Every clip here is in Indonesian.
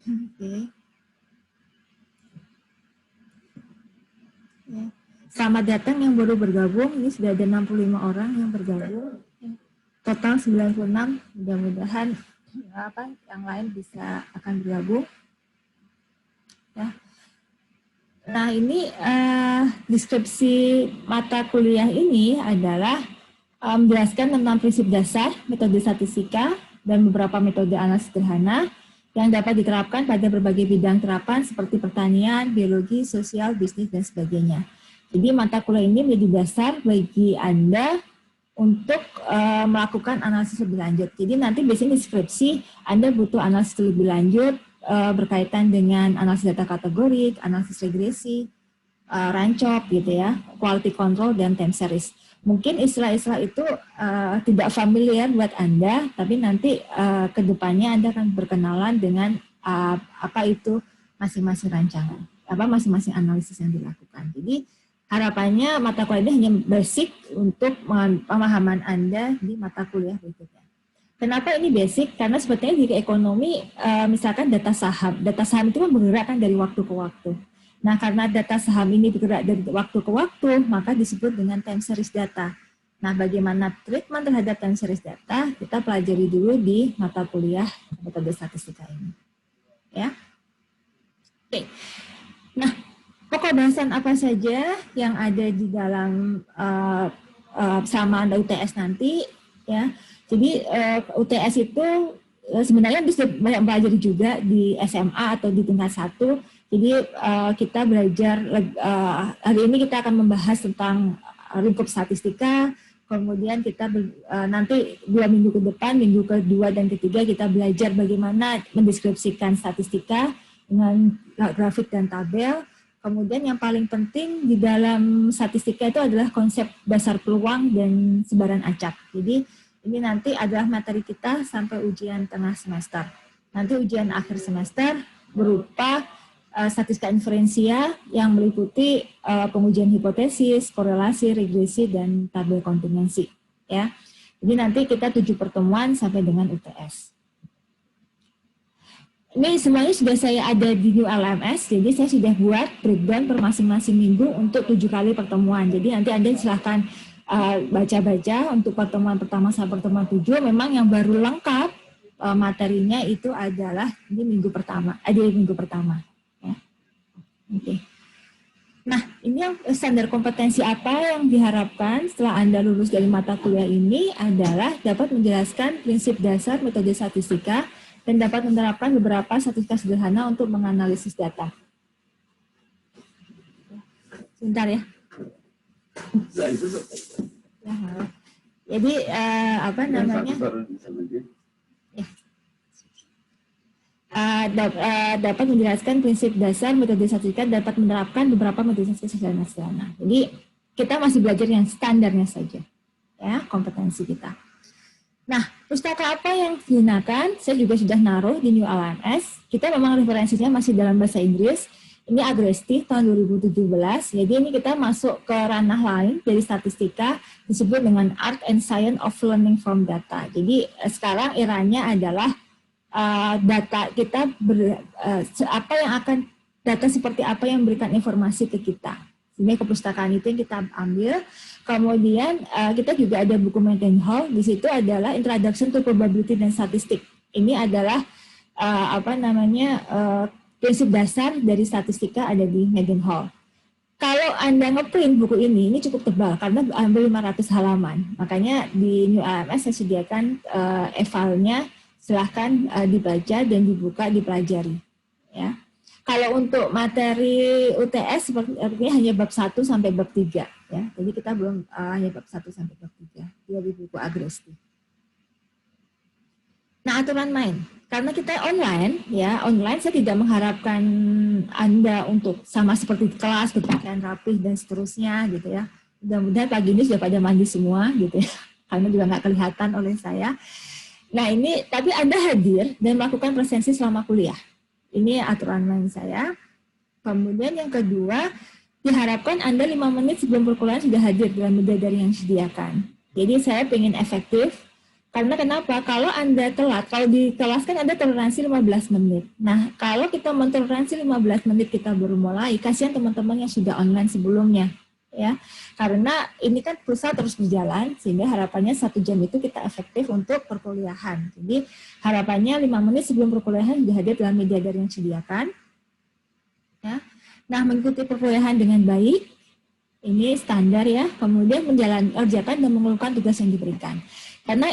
Oke. Ya. Selamat datang yang baru bergabung. Ini sudah ada 65 orang yang bergabung. Total 96. Mudah-mudahan yang lain bisa akan bergabung. Ya. Nah, ini deskripsi mata kuliah ini adalah menjelaskan tentang prinsip dasar metode statistika dan beberapa metode analisis sederhana yang dapat diterapkan pada berbagai bidang terapan seperti pertanian, biologi, sosial, bisnis, dan sebagainya. Jadi mata kuliah ini menjadi dasar bagi Anda untuk melakukan analisis lebih lanjut. Jadi nanti biasanya deskripsi Anda butuh analisis lebih lanjut berkaitan dengan analisis data kategorik, analisis regresi, rancop gitu ya, quality control, dan time series. Mungkin istilah-istilah itu tidak familiar buat Anda, tapi nanti ke depannya Anda akan berkenalan dengan apa itu masing-masing rancangan, apa masing-masing analisis yang dilakukan. Jadi harapannya mata kuliah ini hanya basic untuk pemahaman Anda di mata kuliah berikutnya. Kenapa ini basic? Karena sebetulnya di ekonomi, misalkan data saham itu kan bergerak kan dari waktu ke waktu. Nah, karena data saham ini bergerak dari waktu ke waktu, maka disebut dengan time series data. Nah, bagaimana treatment terhadap time series data, kita pelajari dulu di mata kuliah metode statistika ini. Ya. Oke. Nah, pokok bahasan apa saja yang ada di dalam sama Anda UTS nanti, ya. Jadi UTS itu sebenarnya bisa banyak belajar juga di SMA atau di tingkat 1. Jadi kita belajar, hari ini kita akan membahas tentang lingkup statistika, kemudian kita nanti 2 minggu ke depan, minggu kedua dan ketiga kita belajar bagaimana mendeskripsikan statistika dengan grafik dan tabel. Kemudian yang paling penting di dalam statistika itu adalah konsep dasar peluang dan sebaran acak. Jadi ini nanti adalah materi kita sampai ujian tengah semester. Nanti ujian akhir semester berupa statistika inferensia yang meliputi pengujian hipotesis, korelasi, regresi, dan tabel kontingensi. Ya. Jadi nanti kita 7 pertemuan sampai dengan UTS. Ini semuanya sudah saya ada di New LMS, jadi saya sudah buat breakdown per masing-masing minggu untuk 7 kali pertemuan. Jadi nanti Anda silahkan baca-baca untuk pertemuan pertama sampai pertemuan 7. Memang yang baru lengkap materinya itu adalah di minggu pertama, Ya. Oke. Nah, ini yang standar kompetensi apa yang diharapkan setelah Anda lulus dari mata kuliah ini adalah dapat menjelaskan prinsip dasar metode statistika dan dapat menerapkan beberapa statistika sederhana untuk menganalisis data. Sebentar ya. Jadi apa namanya? Dapat menjelaskan prinsip dasar metode statistika, dapat menerapkan beberapa metode statistika sederhana. Jadi kita masih belajar yang standarnya saja, ya kompetensi kita. Nah, pustaka apa yang digunakan? Saya juga sudah naruh di New LMS. Kita memang referensinya masih dalam bahasa Inggris. Ini Agresti tahun 2017. Jadi ini kita masuk ke ranah lain dari statistika, disebut dengan Art and Science of Learning from Data. Jadi sekarang eranya adalah data kita data seperti apa yang memberikan informasi ke kita. Ini kepustakaan itu yang kita ambil. Kemudian kita juga ada buku Mendenhall. Di situ adalah Introduction to Probability dan Statistik. Ini adalah prinsip dasar dari statistika ada di Mendenhall. Kalau Anda ngeprint buku ini cukup tebal karena ambil 500 halaman. Makanya di New LMS saya sediakan e-filenya, silahkan dibaca dan dibuka, dipelajari. Ya. Kalau untuk materi UTS sepertinya hanya bab 1 sampai bab 3. Ya. Jadi kita belum hanya bab 1 sampai bab 3 di buku Agresti. Nah, aturan main. Karena kita online, ya online saya tidak mengharapkan Anda untuk sama seperti di kelas, berpakaian rapih dan seterusnya gitu ya. Mudah-mudahan pagi ini sudah pada mandi semua gitu ya. Karena juga nggak kelihatan oleh saya. Nah ini, tapi Anda hadir dan melakukan presensi selama kuliah. Ini aturan main saya. Kemudian yang kedua, diharapkan Anda 5 menit sebelum perkuliahan sudah hadir dalam beda dari yang disediakan. Jadi saya ingin efektif, Karena kenapa? Kalau Anda telat, kalau di kelas kan ada toleransi 15 menit. Nah, kalau kita mentoleransi 15 menit kita baru mulai, kasihan teman-teman yang sudah online sebelumnya. Ya, karena ini kan pusat terus berjalan, sehingga harapannya 1 jam itu kita efektif untuk perkuliahan. Jadi harapannya 5 menit sebelum perkuliahan sudah hadir dalam media daring yang disediakan. Ya. Nah, mengikuti perkuliahan dengan baik, ini standar ya. Kemudian mengerjakan dan mengeluarkan tugas yang diberikan. Karena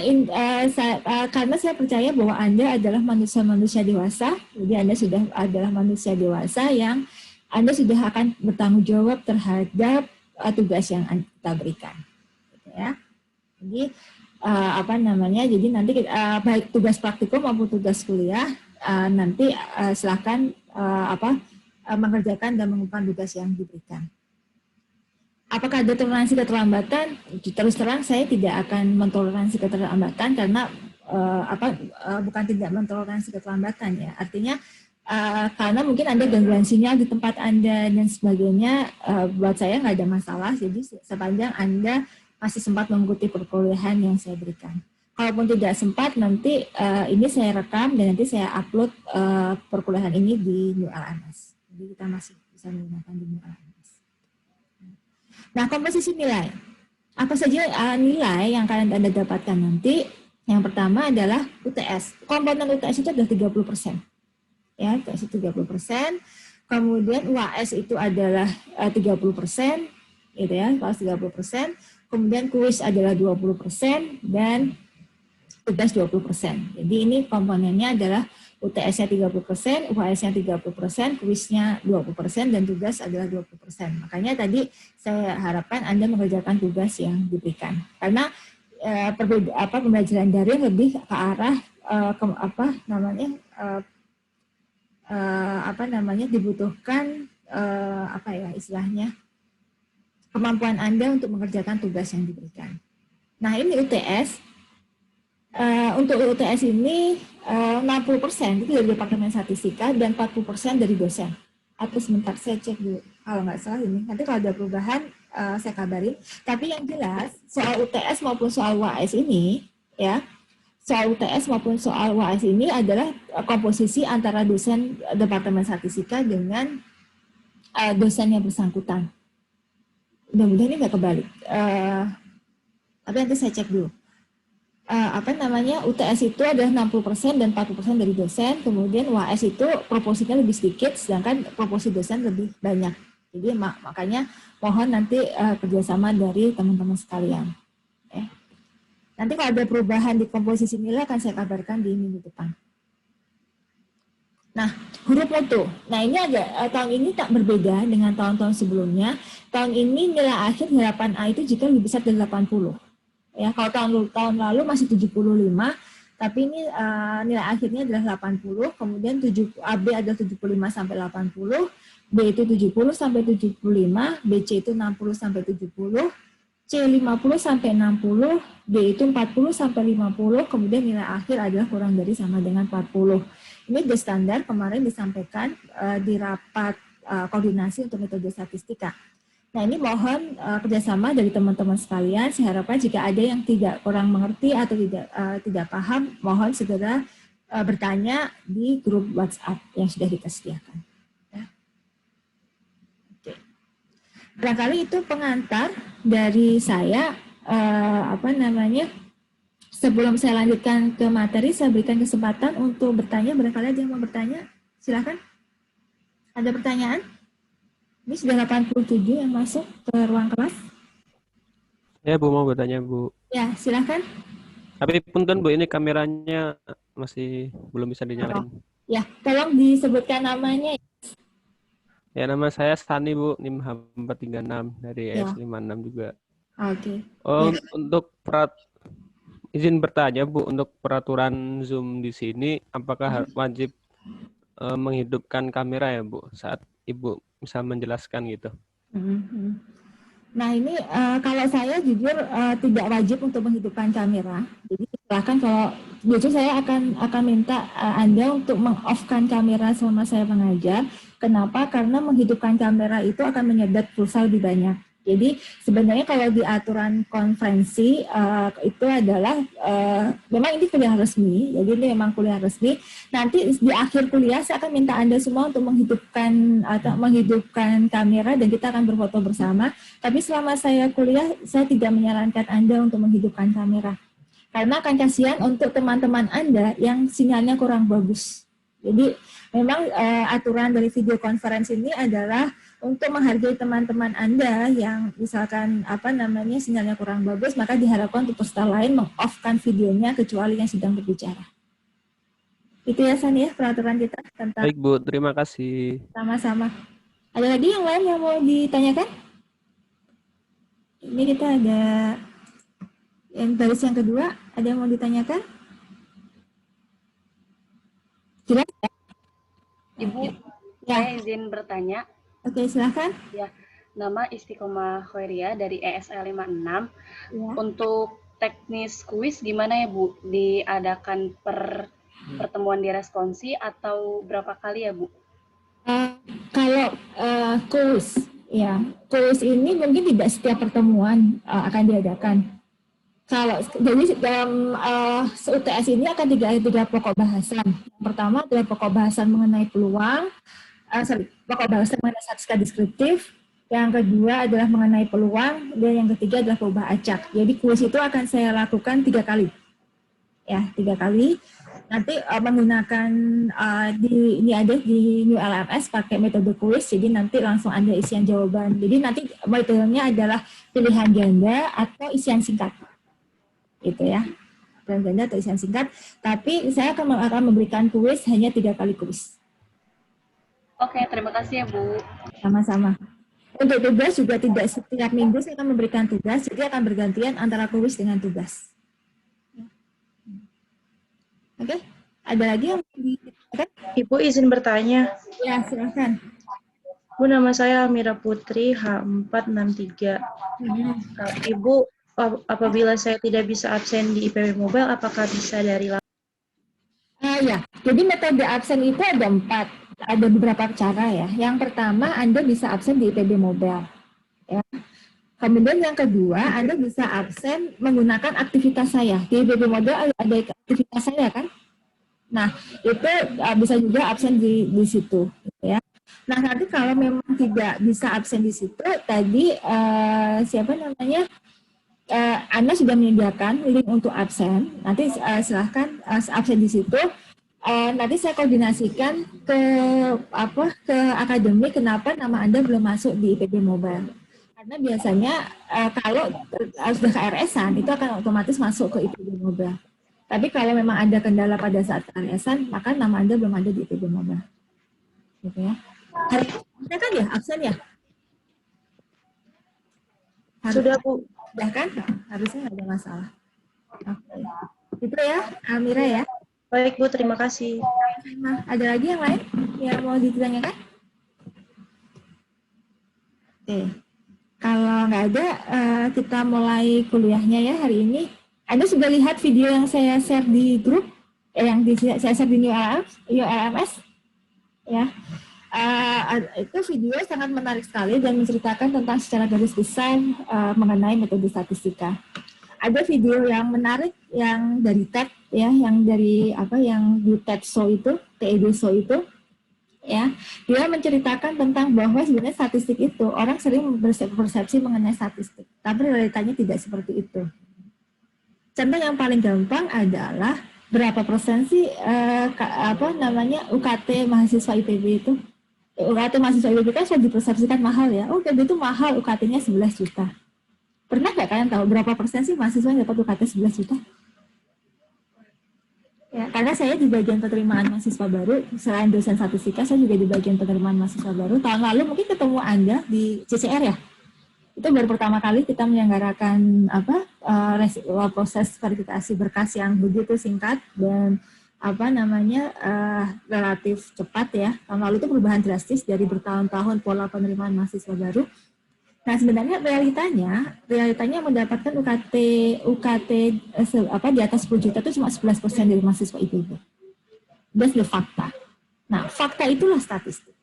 saya percaya bahwa Anda adalah manusia-manusia dewasa, jadi Anda sudah adalah manusia dewasa yang Anda sudah akan bertanggung jawab terhadap tugas yang kita berikan, gitu ya. Jadi jadi nanti baik tugas praktikum maupun tugas kuliah nanti silakan mengerjakan dan mengumpulkan tugas yang diberikan. Apakah ada toleransi keterlambatan? Terus terang saya tidak akan mentoleransi keterlambatan karena bukan tidak mentoleransi keterlambatan ya. Artinya karena mungkin ada gangguan sinyal di tempat Anda dan sebagainya, buat saya nggak ada masalah. Jadi sepanjang Anda masih sempat mengikuti perkuliahan yang saya berikan. Kalaupun tidak sempat, nanti ini saya rekam dan nanti saya upload perkuliahan ini di New LMS. Jadi kita masih bisa menggunakan di New LMS. Nah, komposisi nilai. Apa saja nilai yang Anda dapatkan nanti? Yang pertama adalah UTS. Komponen UTS itu adalah 30%. Ya, UTS itu 30%. Kemudian UAS itu adalah 30%, gitu ya, kelas 30%. Kemudian kuis adalah 20% dan tugas 20%. Jadi ini komponennya adalah UTS-nya 30%, UAS-nya 30%, kuisnya 20%, dan tugas adalah 20%. Makanya tadi saya harapkan Anda mengerjakan tugas yang diberikan. Karena pembelajaran daring lebih ke arah dibutuhkan istilahnya kemampuan Anda untuk mengerjakan tugas yang diberikan. Nah, ini UTS. Untuk UTS ini 60% itu dari Departemen Statistika dan 40% dari dosen. Atau sebentar saya cek dulu kalau nggak salah ini. Nanti kalau ada perubahan saya kabarin. Tapi yang jelas soal UTS maupun soal UAS ini ya, soal UTS maupun soal UAS ini adalah komposisi antara dosen Departemen Statistika dengan dosen yang bersangkutan. Mudah-mudahan ini nggak kebalik. Tapi nanti saya cek dulu. UTS itu adalah 60% dan 40% dari dosen, kemudian UAS itu proporsinya lebih sedikit, sedangkan proporsi dosen lebih banyak. Jadi makanya mohon nanti kerjasama dari teman-teman sekalian. Nanti kalau ada perubahan di komposisi nilai akan saya kabarkan di minggu depan. Nah, huruf mutu. Nah, ini tahun ini tak berbeda dengan tahun-tahun sebelumnya. Tahun ini nilai akhir harapan A itu jika lebih besar dari 80. Ya, kalau tahun lalu masih 75, tapi ini nilai akhirnya adalah 80, kemudian AB adalah 75 sampai 80, B itu 70 sampai 75, BC itu 60 sampai 70, C 50 sampai 60, D itu 40 sampai 50, kemudian nilai akhir adalah kurang dari sama dengan 40. Ini the standar kemarin disampaikan di rapat koordinasi untuk metode statistika. Nah, ini mohon kerjasama dari teman-teman sekalian. Saya harapkan jika ada yang kurang mengerti atau tidak paham, mohon segera bertanya di grup WhatsApp yang sudah kita sediakan. Ya. Oke. Barangkali itu pengantar dari saya. Sebelum saya lanjutkan ke materi, saya berikan kesempatan untuk bertanya. Barangkali ada yang mau bertanya, silakan. Ada pertanyaan? Ini sudah 87 yang masuk ke ruang kelas. Ya, Bu, mau bertanya, Bu. Ya, silakan. Tapi punten, Bu, ini kameranya masih belum bisa dinyalain. Ya, tolong disebutkan namanya. Ya, nama saya Stani, Bu, NIM 436 dari S56 juga. Oke. Untuk izin bertanya, Bu, untuk peraturan Zoom di sini, apakah wajib menghidupkan kamera ya, Bu, saat Ibu bisa menjelaskan gitu? Nah, ini kalau saya jujur tidak wajib untuk menghidupkan kamera. Jadi silakan, kalau jujur saya akan minta Anda untuk meng-off-kan kamera selama saya mengajar. Kenapa? Karena menghidupkan kamera itu akan menyedot pulsa lebih banyak. Jadi sebenarnya kalau di aturan konferensi itu adalah memang ini kuliah resmi, jadi ini memang kuliah resmi. Nanti di akhir kuliah saya akan minta Anda semua untuk menghidupkan kamera dan kita akan berfoto bersama. Tapi selama saya kuliah, saya tidak menyarankan Anda untuk menghidupkan kamera. Karena akan kasihan untuk teman-teman Anda yang sinyalnya kurang bagus. Jadi memang aturan dari video conference ini adalah untuk menghargai teman-teman Anda yang misalkan sinyalnya kurang bagus, maka diharapkan untuk peserta lain meng-off-kan videonya kecuali yang sedang berbicara. Itu ya San ya peraturan kita tentang. Baik Bu, terima kasih. Sama-sama. Ada lagi yang lain yang mau ditanyakan? Ini kita ada yang baris yang kedua, ada yang mau ditanyakan? Jelas ya? Ibu, Ya. saya izin bertanya. Oke, silakan. Ya, nama Istiqomah Khairia dari ESL 56. Ya. Untuk teknis kuis gimana ya Bu? Diadakan per pertemuan di responsi atau berapa kali ya Bu? Kalau kuis, ya kuis ini mungkin tidak setiap pertemuan akan diadakan. Kalau jadi dalam UTS ini akan tiga pokok bahasan. Yang pertama adalah pokok bahasan mengenai peluang, pokok bahasan mengenai statistika deskriptif. Yang kedua adalah mengenai peluang, dan yang ketiga adalah perubahan acak. Jadi kuis itu akan saya lakukan 3 kali, ya 3 kali. Nanti menggunakan ini ada di New LMS pakai metode kuis. Jadi nanti langsung ada isian jawaban. Jadi nanti metodenya adalah pilihan ganda atau isian singkat. Itu ya, dan ganda atau isian singkat. Tapi saya akan memberikan kuis hanya 3 kali kuis. Oke, terima kasih ya Bu. Sama-sama. Untuk tugas juga tidak setiap minggu saya akan memberikan tugas, jadi akan bergantian antara kuis dengan tugas. Oke, ada lagi yang ditanyakan? Ibu izin bertanya. Ya, silakan. Bu, nama saya Almira Putri, H463. Ibu, apabila saya tidak bisa absen di IPB Mobile, apakah bisa dari Ya, jadi metode absen itu ada 4. Ada beberapa cara ya. Yang pertama, Anda bisa absen di IPB Mobile. Ya. Kemudian yang kedua, Anda bisa absen menggunakan aktivitas saya. Di IPB Mobile ada aktivitas saya kan? Nah, itu bisa juga absen di situ. Ya. Nah, nanti kalau memang tidak bisa absen di situ, tadi Anda sudah menyediakan link untuk absen. Nanti silahkan absen di situ. Nanti saya koordinasikan ke akademi kenapa nama Anda belum masuk di IPB Mobile. Karena biasanya kalau sudah KRS-an itu akan otomatis masuk ke IPB Mobile. Tapi kalau memang ada kendala pada saat KRS-an, maka nama Anda belum ada di IPB Mobile. Gitu ya. Harusnya kan ya absen ya? Sudah Bu. Sudah kan? Harusnya nggak ada masalah. Oke. Itu ya, Almira ya. Baik Bu, terima kasih. Nah, ada lagi yang lain yang mau ditanyakan? Oke. Kalau nggak ada, kita mulai kuliahnya ya hari ini. Anda sudah lihat video yang saya share di grup, saya share di New LMS? Ya. Itu video sangat menarik sekali dan menceritakan tentang secara garis besar mengenai metode statistika. Ada video yang menarik yang dari TED ya, yang dari yang di TED Show itu, TED Show itu ya. Dia menceritakan tentang bahwa sebenarnya statistik itu orang sering berpersepsi mengenai statistik, tapi realitanya tidak seperti itu. Contoh yang paling gampang adalah berapa persen sih UKT mahasiswa IPB itu? UKT mahasiswa IPB kan sudah dipersepsikan mahal ya. Oh, IPB itu mahal, UKT-nya 11 juta. Pernah nggak kalian tahu berapa persen sih mahasiswa yang dapat UKT 11 juta? Ya, karena saya di bagian penerimaan mahasiswa baru, selain dosen statistika, saya juga di bagian penerimaan mahasiswa baru. Tahun lalu mungkin ketemu Anda di CCR ya? Itu baru pertama kali kita menyelenggarakan proses verifikasi berkas yang begitu singkat dan relatif cepat ya. Tahun lalu itu perubahan drastis dari bertahun-tahun pola penerimaan mahasiswa baru. Nah, sebenarnya realitanya mendapatkan UKT di atas 10 juta itu cuma 11% dari mahasiswa IPB. That's the fakta. Nah, fakta itulah statistik.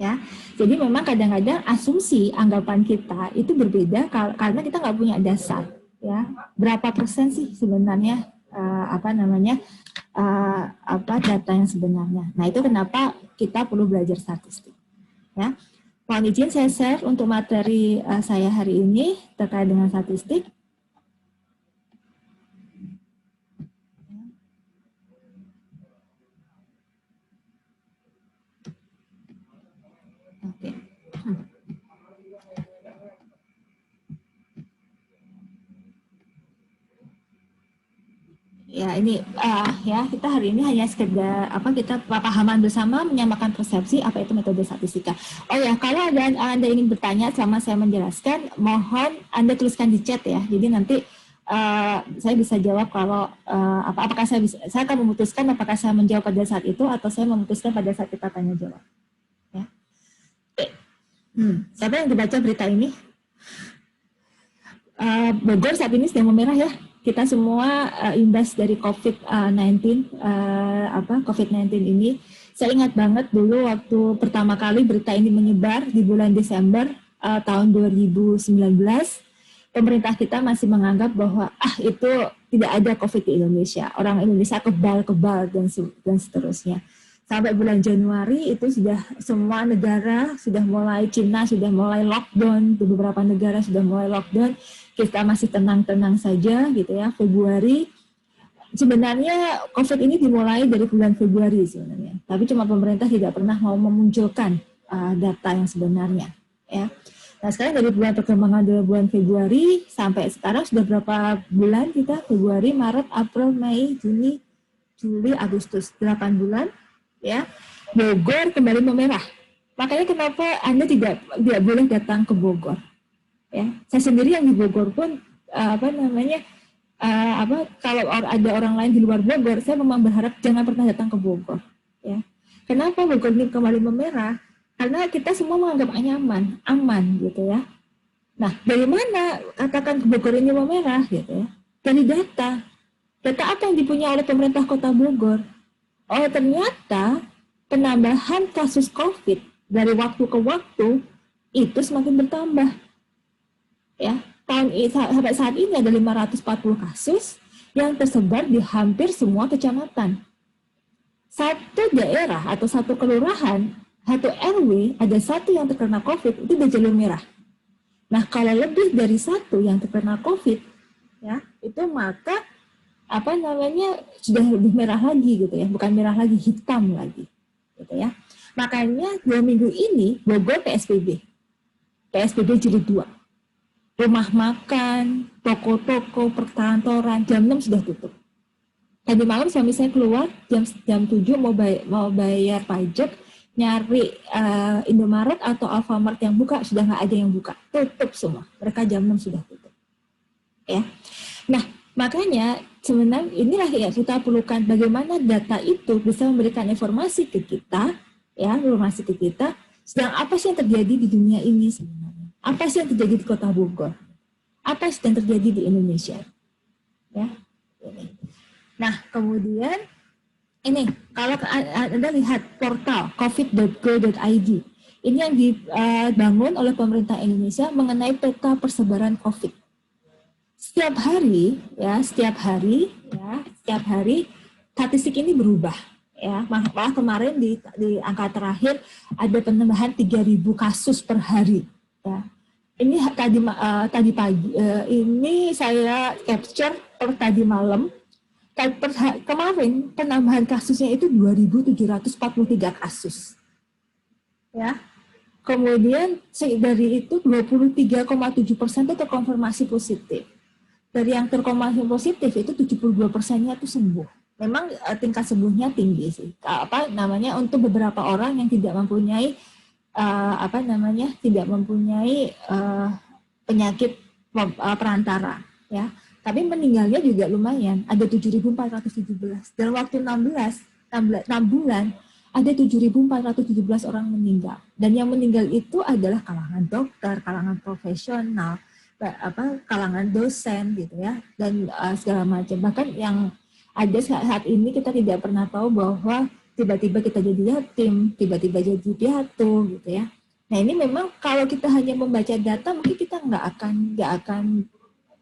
Ya, jadi memang kadang-kadang asumsi anggapan kita itu berbeda karena kita nggak punya dasar. Ya, berapa persen sih sebenarnya data yang sebenarnya. Nah, itu kenapa kita perlu belajar statistik. Ya, mohon izin saya share untuk materi saya hari ini terkait dengan statistik. Oke. Ya, ini ya kita hari ini hanya sekedar kita pahaman bersama menyamakan persepsi apa itu metode statistika. Oh ya, kalau Anda ingin bertanya selama saya menjelaskan, mohon Anda tuliskan di chat ya. Jadi nanti saya bisa jawab kalau apakah saya akan memutuskan apakah saya menjawab pada saat itu atau saya memutuskan pada saat kita tanya jawab. Ya. Siapa yang dibaca berita ini? Bogor saat ini sedang memerah ya. Kita semua imbas dari COVID-19 ini. Saya ingat banget dulu waktu pertama kali berita ini menyebar di bulan Desember tahun 2019. Pemerintah kita masih menganggap bahwa itu tidak ada COVID di Indonesia. Orang Indonesia kebal-kebal dan seterusnya. Sampai bulan Januari itu sudah semua negara sudah mulai, Cina sudah mulai lockdown, beberapa negara sudah mulai lockdown. Kita masih tenang-tenang saja gitu ya. Februari sebenarnya COVID ini dimulai dari bulan Februari sebenarnya, tapi cuma pemerintah tidak pernah mau memunculkan data yang sebenarnya ya. Nah, sekarang dari perkembangan dari bulan Februari sampai sekarang sudah berapa bulan kita? Februari, Maret, April, Mei, Juni, Juli, Agustus, 8 bulan ya. Bogor kembali memerah. Makanya kenapa Anda tidak boleh datang ke Bogor? Ya, saya sendiri yang di Bogor pun kalau ada orang lain di luar Bogor, saya memang berharap jangan pernah datang ke Bogor. Ya, kenapa Bogor ini kembali memerah? Karena kita semua menganggap aman gitu ya. Nah, dari mana katakan Bogor ini memerah gitu ya? Dari data apa yang dipunyai oleh pemerintah Kota Bogor. Oh, ternyata penambahan kasus COVID dari waktu ke waktu itu semakin bertambah. Ya, sampai saat ini ada 540 kasus yang tersebar di hampir semua kecamatan. Satu daerah atau satu kelurahan, satu RW, ada satu yang terkena COVID, itu udah jalur merah. Nah, kalau lebih dari satu yang terkena COVID, ya, itu maka sudah lebih merah lagi gitu ya, bukan merah lagi, hitam lagi, gitu ya. Makanya 2 minggu ini Bogor PSBB jilid 2. Rumah makan, toko-toko, perkantoran, jam 6 sudah tutup. Tadi malam suami saya keluar jam 7 mau bayar pajak, nyari Indomaret atau Alfamart yang buka, sudah nggak ada yang buka, tutup semua. Mereka jam 6 sudah tutup. Ya, nah makanya sebenarnya inilah ya kita perlukan bagaimana data itu bisa memberikan informasi ke kita, ya informasi ke kita. Sedang apa sih yang terjadi di dunia ini sebenarnya? Apa sih yang terjadi di Kota Bogor? Apa sih yang terjadi di Indonesia? Ya, ini. Nah, kemudian ini kalau Anda lihat portal covid.go.id, ini yang dibangun oleh pemerintah Indonesia mengenai peta persebaran COVID. Setiap hari statistik ini berubah. Ya, malah kemarin di angka terakhir ada penambahan 3.000 kasus per hari. Ya. Ini tadi pagi, ini saya capture per tadi malam. Kemarin penambahan kasusnya itu 2.743 kasus. Ya. Kemudian dari itu 23,7% itu terkonfirmasi positif. Dari yang terkonfirmasi positif itu 72%-nya itu sembuh. Memang tingkat sembuhnya tinggi sih. Untuk beberapa orang yang tidak mempunyai penyakit perantara, ya. Tapi meninggalnya juga lumayan, ada 7.417. Dalam waktu 6 bulan, ada 7.417 orang meninggal. Dan yang meninggal itu adalah kalangan dokter, kalangan profesional, kalangan dosen gitu ya, dan segala macam. Bahkan yang ada saat ini kita tidak pernah tahu bahwa tiba-tiba kita jadi yatim, tiba-tiba jadi piatu gitu ya. Nah ini memang kalau kita hanya membaca data mungkin kita nggak akan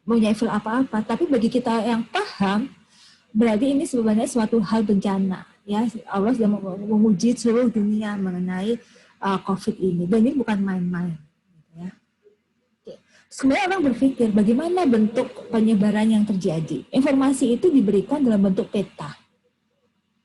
punya feel apa-apa. Tapi bagi kita yang paham, berarti ini sebenarnya suatu hal bencana. Ya Allah sudah menguji seluruh dunia mengenai COVID ini. Dan ini bukan main-main. Gitu ya. Sebenarnya orang berpikir bagaimana bentuk penyebaran yang terjadi. Informasi itu diberikan dalam bentuk peta.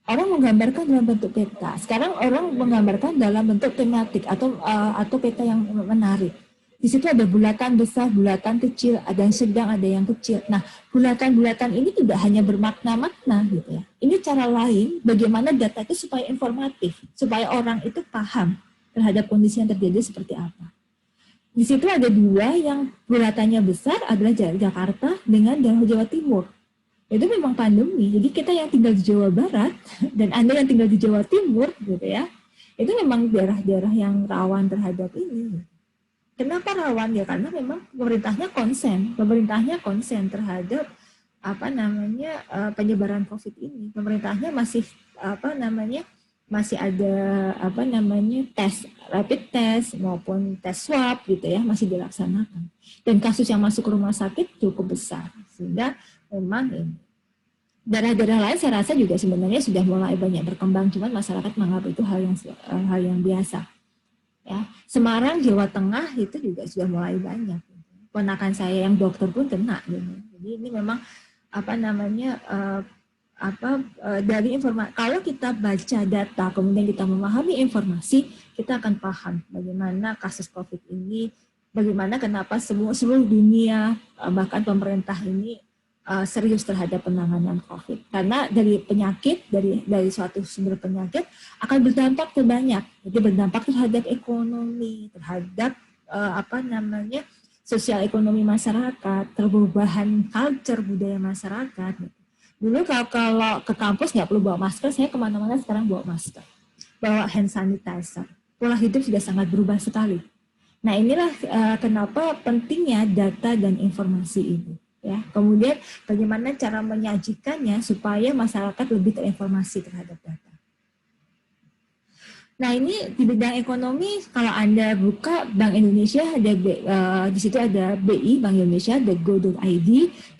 Orang menggambarkan dalam bentuk peta. Sekarang orang menggambarkan dalam bentuk tematik atau peta yang menarik. Di situ ada bulatan besar, bulatan kecil, ada yang sedang, ada yang kecil. Nah, bulatan-bulatan ini tidak hanya bermakna-makna gitu ya. Ini cara lain bagaimana data itu supaya informatif, supaya orang itu paham terhadap kondisi yang terjadi seperti apa. Di situ ada dua yang bulatannya besar adalah Jakarta dengan Jawa Timur. Itu memang pandemi. Jadi kita yang tinggal di Jawa Barat dan Anda yang tinggal di Jawa Timur gitu ya, itu memang daerah-daerah yang rawan terhadap ini. Kenapa rawan ya? Karena memang pemerintahnya konsen terhadap penyebaran COVID ini. Pemerintahnya masih masih ada tes rapid test maupun tes swab gitu ya, masih dilaksanakan. Dan kasus yang masuk ke rumah sakit cukup besar sehingga memang ini. Daerah-daerah lain saya rasa juga sebenarnya sudah mulai banyak berkembang, cuman masyarakat menganggap itu hal yang biasa. Ya, Semarang, Jawa Tengah itu juga sudah mulai banyak. Ponakan saya yang dokter pun kena. Gitu. Jadi ini memang dari informasi. Kalau kita baca data, kemudian kita memahami informasi, kita akan paham bagaimana kasus COVID ini, bagaimana kenapa seluruh dunia bahkan pemerintah ini serius terhadap penanganan COVID. Karena dari penyakit, dari suatu sumber penyakit akan berdampak ke banyak. Jadi berdampak terhadap ekonomi, terhadap sosial ekonomi masyarakat, perubahan culture budaya masyarakat. Dulu kalau ke kampus nggak perlu bawa masker, saya kemana-mana sekarang bawa masker. Bawa hand sanitizer. Pola hidup sudah sangat berubah sekali. Nah inilah kenapa pentingnya data dan informasi ini. Ya, kemudian bagaimana cara menyajikannya supaya masyarakat lebih terinformasi terhadap data. Nah ini di bidang ekonomi, kalau Anda buka Bank Indonesia, di situ ada BI, Bank Indonesia, ada go.id,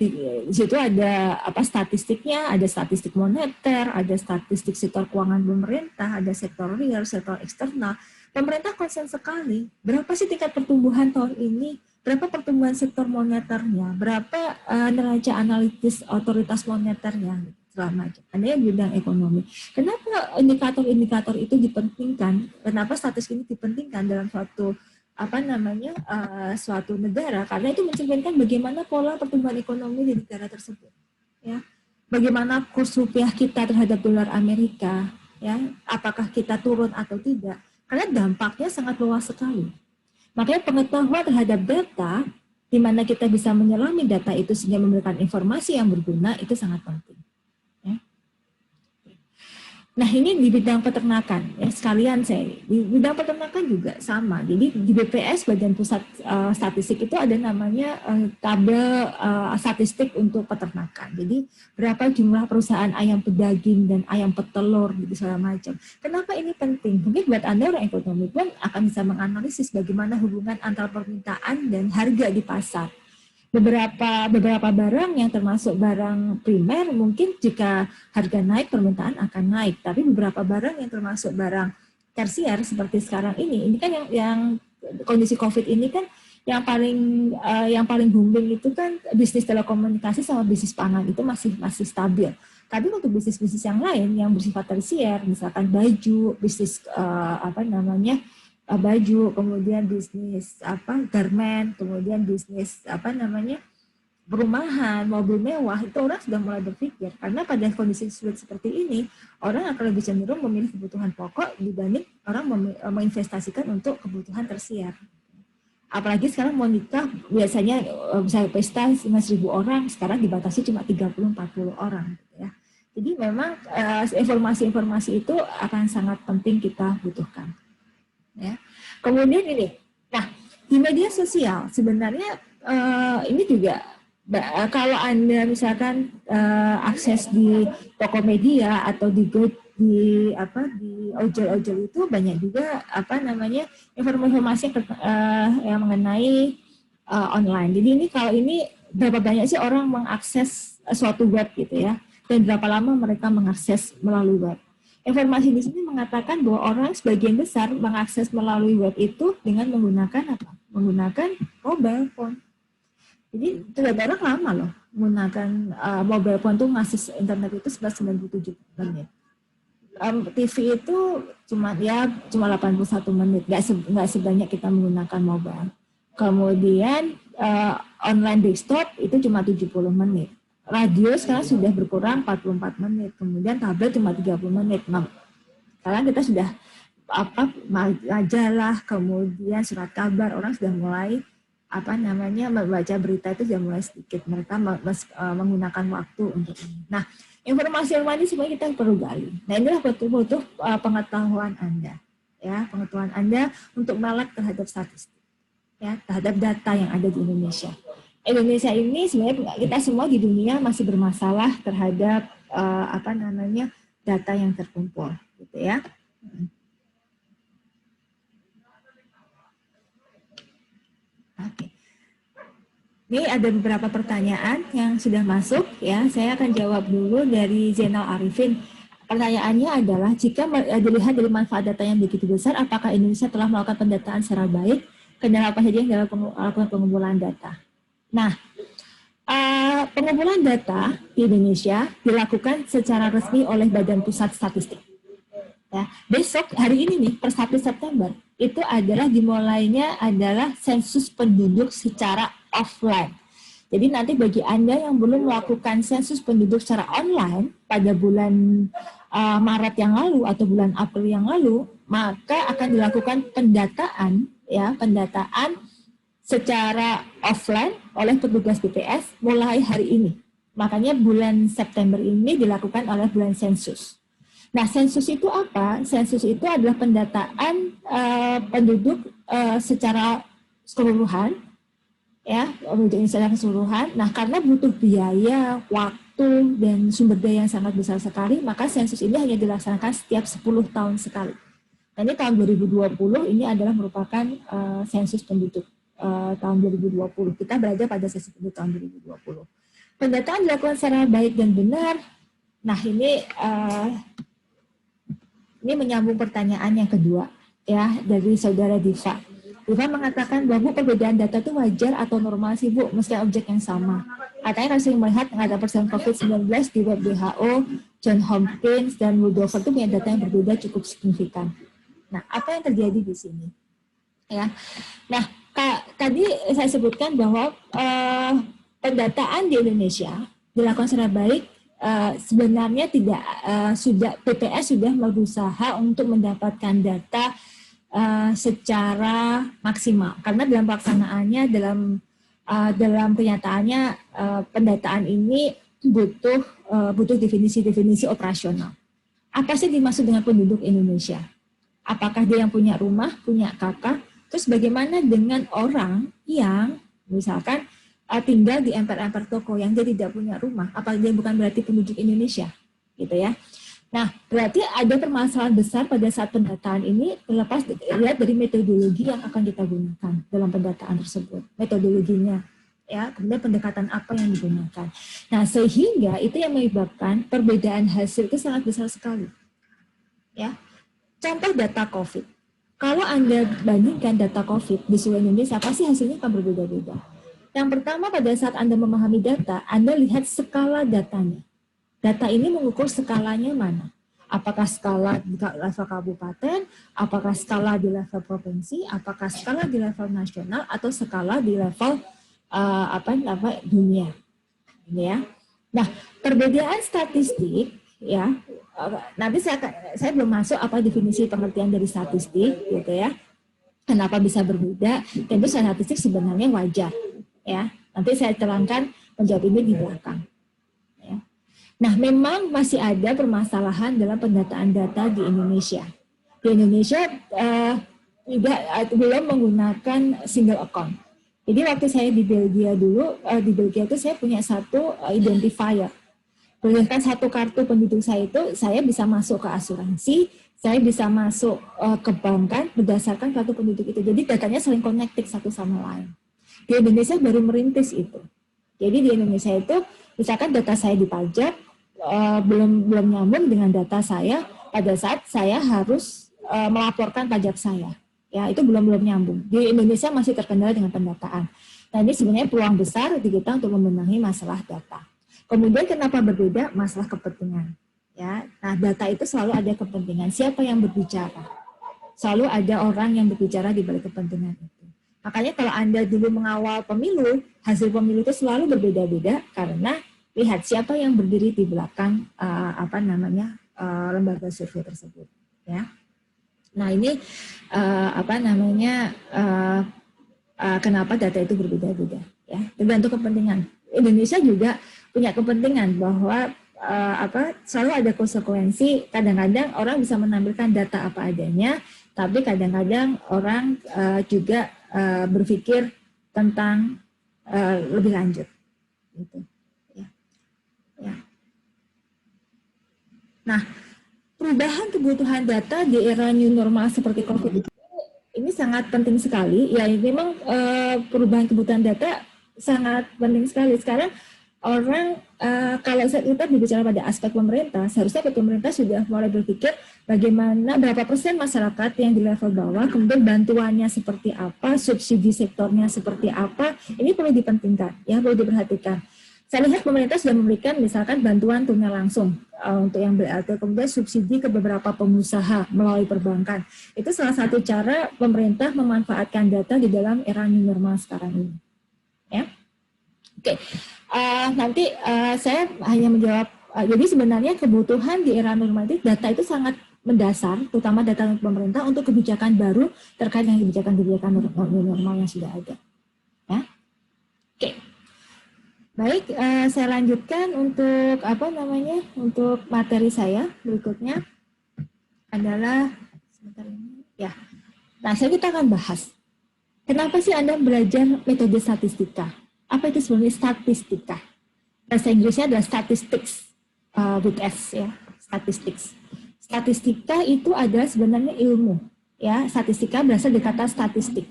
di situ ada statistiknya, ada statistik moneter, ada statistik sektor keuangan pemerintah, ada sektor real, sektor eksternal. Pemerintah konsen sekali, berapa sih tingkat pertumbuhan tahun ini, berapa pertumbuhan sektor moneternya, berapa neraca analitis otoritas moneternya, segala macam. Ada yang bidang ekonomi. Kenapa indikator-indikator itu dipentingkan? Kenapa statistik ini dipentingkan dalam suatu suatu negara? Karena itu mencerminkan bagaimana pola pertumbuhan ekonomi di negara tersebut. Ya, bagaimana kurs rupiah kita terhadap dolar Amerika? Ya, apakah kita turun atau tidak? Karena dampaknya sangat luas sekali. Makanya pengetahuan terhadap data, di mana kita bisa menyelami data itu sehingga memberikan informasi yang berguna, itu sangat penting. Ya. Nah ini di bidang peternakan, ya sekalian saya di bidang peternakan juga sama. Jadi di BPS Badan Pusat Statistik itu ada namanya tabel statistik untuk peternakan. Jadi berapa jumlah perusahaan ayam pedaging dan ayam petelur gitu segala macam. Kenapa ini penting? Mungkin buat Anda orang ekonomi pun akan bisa menganalisis bagaimana hubungan antara permintaan dan harga di pasar. Beberapa barang yang termasuk barang primer mungkin jika harga naik permintaan akan naik, tapi beberapa barang yang termasuk barang tersier seperti sekarang ini kan yang kondisi COVID ini kan yang paling booming itu kan bisnis telekomunikasi sama bisnis pangan itu masih stabil. Tapi untuk bisnis-bisnis yang lain yang bersifat tersier, misalkan baju, bisnis baju, kemudian bisnis garment, kemudian bisnis perumahan, mobil mewah, itu orang sudah mulai berpikir karena pada kondisi sulit seperti ini orang akan lebih cenderung memilih kebutuhan pokok dibanding orang menginvestasikan untuk kebutuhan tersier. Apalagi sekarang mau nikah biasanya bisa pesta 5.000 orang, sekarang dibatasi cuma 30-40 orang gitu ya. Jadi memang informasi-informasi itu akan sangat penting kita butuhkan. Ya. Kemudian ini, nah di media sosial sebenarnya ini juga kalau Anda misalkan akses di Tokopedia atau di di ojol-ojol itu banyak juga informasi yang mengenai online. Jadi ini kalau ini berapa banyak sih orang mengakses suatu web gitu ya, dan berapa lama mereka mengakses melalui web. Informasi di sini mengatakan bahwa orang sebagian besar mengakses melalui web itu dengan menggunakan apa? Menggunakan mobile phone. Jadi orang lama loh menggunakan mobile phone tuh ngakses internet itu 97 menit. TV itu cuma 81 menit, nggak sebanyak kita menggunakan mobile. Kemudian online desktop itu cuma 70 menit. Radio sekarang sudah berkurang 44 menit. Kemudian tablet cuma 30 menit. Nah, sekarang kita sudah majalah, kemudian surat kabar, orang sudah mulai membaca berita itu sudah mulai sedikit. Mereka menggunakan waktu untuk ini. Nah, informasi ini semuanya kita perlu gali. Nah, inilah butuh pengetahuan Anda, ya, pengetahuan Anda untuk melek terhadap statistik, ya, terhadap data yang ada di Indonesia. Indonesia ini sebenarnya kita semua di dunia masih bermasalah terhadap data yang terkumpul, gitu ya. Oke. Ini ada beberapa pertanyaan yang sudah masuk, ya. Saya akan jawab dulu dari Zainal Arifin. Pertanyaannya adalah, jika dilihat dari manfaat data yang begitu besar, apakah Indonesia telah melakukan pendataan secara baik? Kendala apa saja yang dalam melakukan pengumpulan data? Nah, pengumpulan data di Indonesia dilakukan secara resmi oleh Badan Pusat Statistik. Ya, besok hari ini nih, per 1 September, itu adalah dimulainya adalah sensus penduduk secara offline. Jadi nanti bagi Anda yang belum melakukan sensus penduduk secara online pada bulan Maret yang lalu atau bulan April yang lalu, maka akan dilakukan pendataan secara offline oleh petugas BPS mulai hari ini. Makanya bulan September ini dilakukan oleh bulan sensus. Nah, sensus itu apa? Sensus itu adalah pendataan penduduk secara keseluruhan, ya, penduduk secara keseluruhan. Nah, karena butuh biaya, waktu, dan sumber daya yang sangat besar sekali, maka sensus ini hanya dilaksanakan setiap 10 tahun sekali. Nah, ini tahun 2020 ini adalah merupakan sensus penduduk. Tahun 2020. Kita berada pada sesi penduduk tahun 2020. Pendataan dilakukan secara baik dan benar. Nah, ini menyambung pertanyaan yang kedua, ya, dari saudara Diva. Diva mengatakan bahwa perbedaan data itu wajar atau normal sih, Bu, meski objek yang sama. Katanya sering melihat ada persen COVID-19 di web WHO, John Hopkins, dan Woodhover itu punya data yang berbeda cukup signifikan. Nah, apa yang terjadi di sini? Ya, nah, tadi saya sebutkan bahwa pendataan di Indonesia dilakukan secara baik. Sebenarnya tidak BPS sudah berusaha untuk mendapatkan data secara maksimal, karena dalam pelaksanaannya, dalam kenyataannya pendataan ini butuh definisi operasional. Apa sih dimaksud dengan penduduk Indonesia? Apakah dia yang punya rumah, punya kakak? Terus bagaimana dengan orang yang misalkan tinggal di emper-emper toko yang dia tidak punya rumah? Apakah dia bukan berarti penduduk Indonesia? Gitu ya. Nah, berarti ada permasalahan besar pada saat pendataan ini, terlepas lihat dari metodologi yang akan kita gunakan dalam pendataan tersebut. Metodologinya, ya, kemudian pendekatan apa yang digunakan. Nah, sehingga itu yang menyebabkan perbedaan hasil itu sangat besar sekali. Ya. Contoh data COVID. Kalau Anda bandingkan data COVID di seluruh Indonesia, pasti hasilnya akan berbeda-beda. Yang pertama, pada saat Anda memahami data, Anda lihat skala datanya. Data ini mengukur skalanya mana? Apakah skala di level kabupaten, apakah skala di level provinsi, apakah skala di level nasional, atau skala di level dunia. Ini ya. Nah, perbedaan statistik, ya, nanti saya belum masuk apa definisi pengertian dari statistik, gitu ya. Kenapa bisa berbeda? Tentu statistik sebenarnya wajar, ya. Nanti saya terangkan menjawab ini di belakang. Ya. Nah, memang masih ada permasalahan dalam pendataan data di Indonesia. Di Indonesia belum menggunakan single account. Jadi waktu saya di Belgia dulu, di Belgia itu saya punya satu identifier. berdasarkan satu kartu penduduk saya itu, saya bisa masuk ke asuransi, saya bisa masuk ke bankan berdasarkan kartu penduduk itu. Jadi datanya saling connected satu sama lain. Di Indonesia baru merintis itu. Jadi di Indonesia itu, misalkan data saya di pajak belum nyambung dengan data saya pada saat saya harus melaporkan pajak saya. Ya, itu belum nyambung. Di Indonesia masih terkendala dengan pendataan. Nah, ini sebenarnya peluang besar di kita untuk membenahi masalah data. Kemudian kenapa berbeda? Masalah kepentingan. Ya, nah data itu selalu ada kepentingan. Siapa yang berbicara? Selalu ada orang yang berbicara di balik kepentingan itu. Makanya kalau Anda dulu mengawal pemilu, hasil pemilu itu selalu berbeda-beda karena lihat siapa yang berdiri di belakang lembaga survei tersebut. Ya. Nah ini kenapa data itu berbeda-beda? Ya, tergantung kepentingan. Indonesia juga punya kepentingan bahwa selalu ada konsekuensi. Kadang-kadang orang bisa menampilkan data apa adanya, tapi kadang-kadang orang juga berpikir tentang lebih lanjut. Gitu. Ya. Nah, perubahan kebutuhan data di era new normal seperti COVID ini sangat penting sekali. Ya, memang perubahan kebutuhan data sangat penting sekali. Sekarang orang kalau kita berbicara pada aspek pemerintah, seharusnya pemerintah sudah mulai berpikir bagaimana berapa persen masyarakat yang di level bawah, kemudian bantuannya seperti apa, subsidi sektornya seperti apa, ini perlu dipentingkan, ya perlu diperhatikan. Saya lihat pemerintah sudah memberikan misalkan bantuan tunai langsung untuk yang BLT, kemudian subsidi ke beberapa pengusaha melalui perbankan. Itu salah satu cara pemerintah memanfaatkan data di dalam era new normal sekarang ini. Ya. Oke, nanti saya hanya menjawab. Jadi sebenarnya kebutuhan di era normal itu data itu sangat mendasar, terutama data pemerintah untuk kebijakan baru terkait dengan kebijakan normal yang sudah ada. Ya. Oke. Baik, saya lanjutkan untuk untuk materi saya berikutnya adalah sebentar ini. Ya. Nah, kita akan bahas kenapa sih Anda belajar metode statistika? Apa itu sebenarnya statistika? Bahasa Inggrisnya adalah statistics with S ya, statistics. Statistika itu adalah sebenarnya ilmu, ya. Statistika berasal dari kata statistik,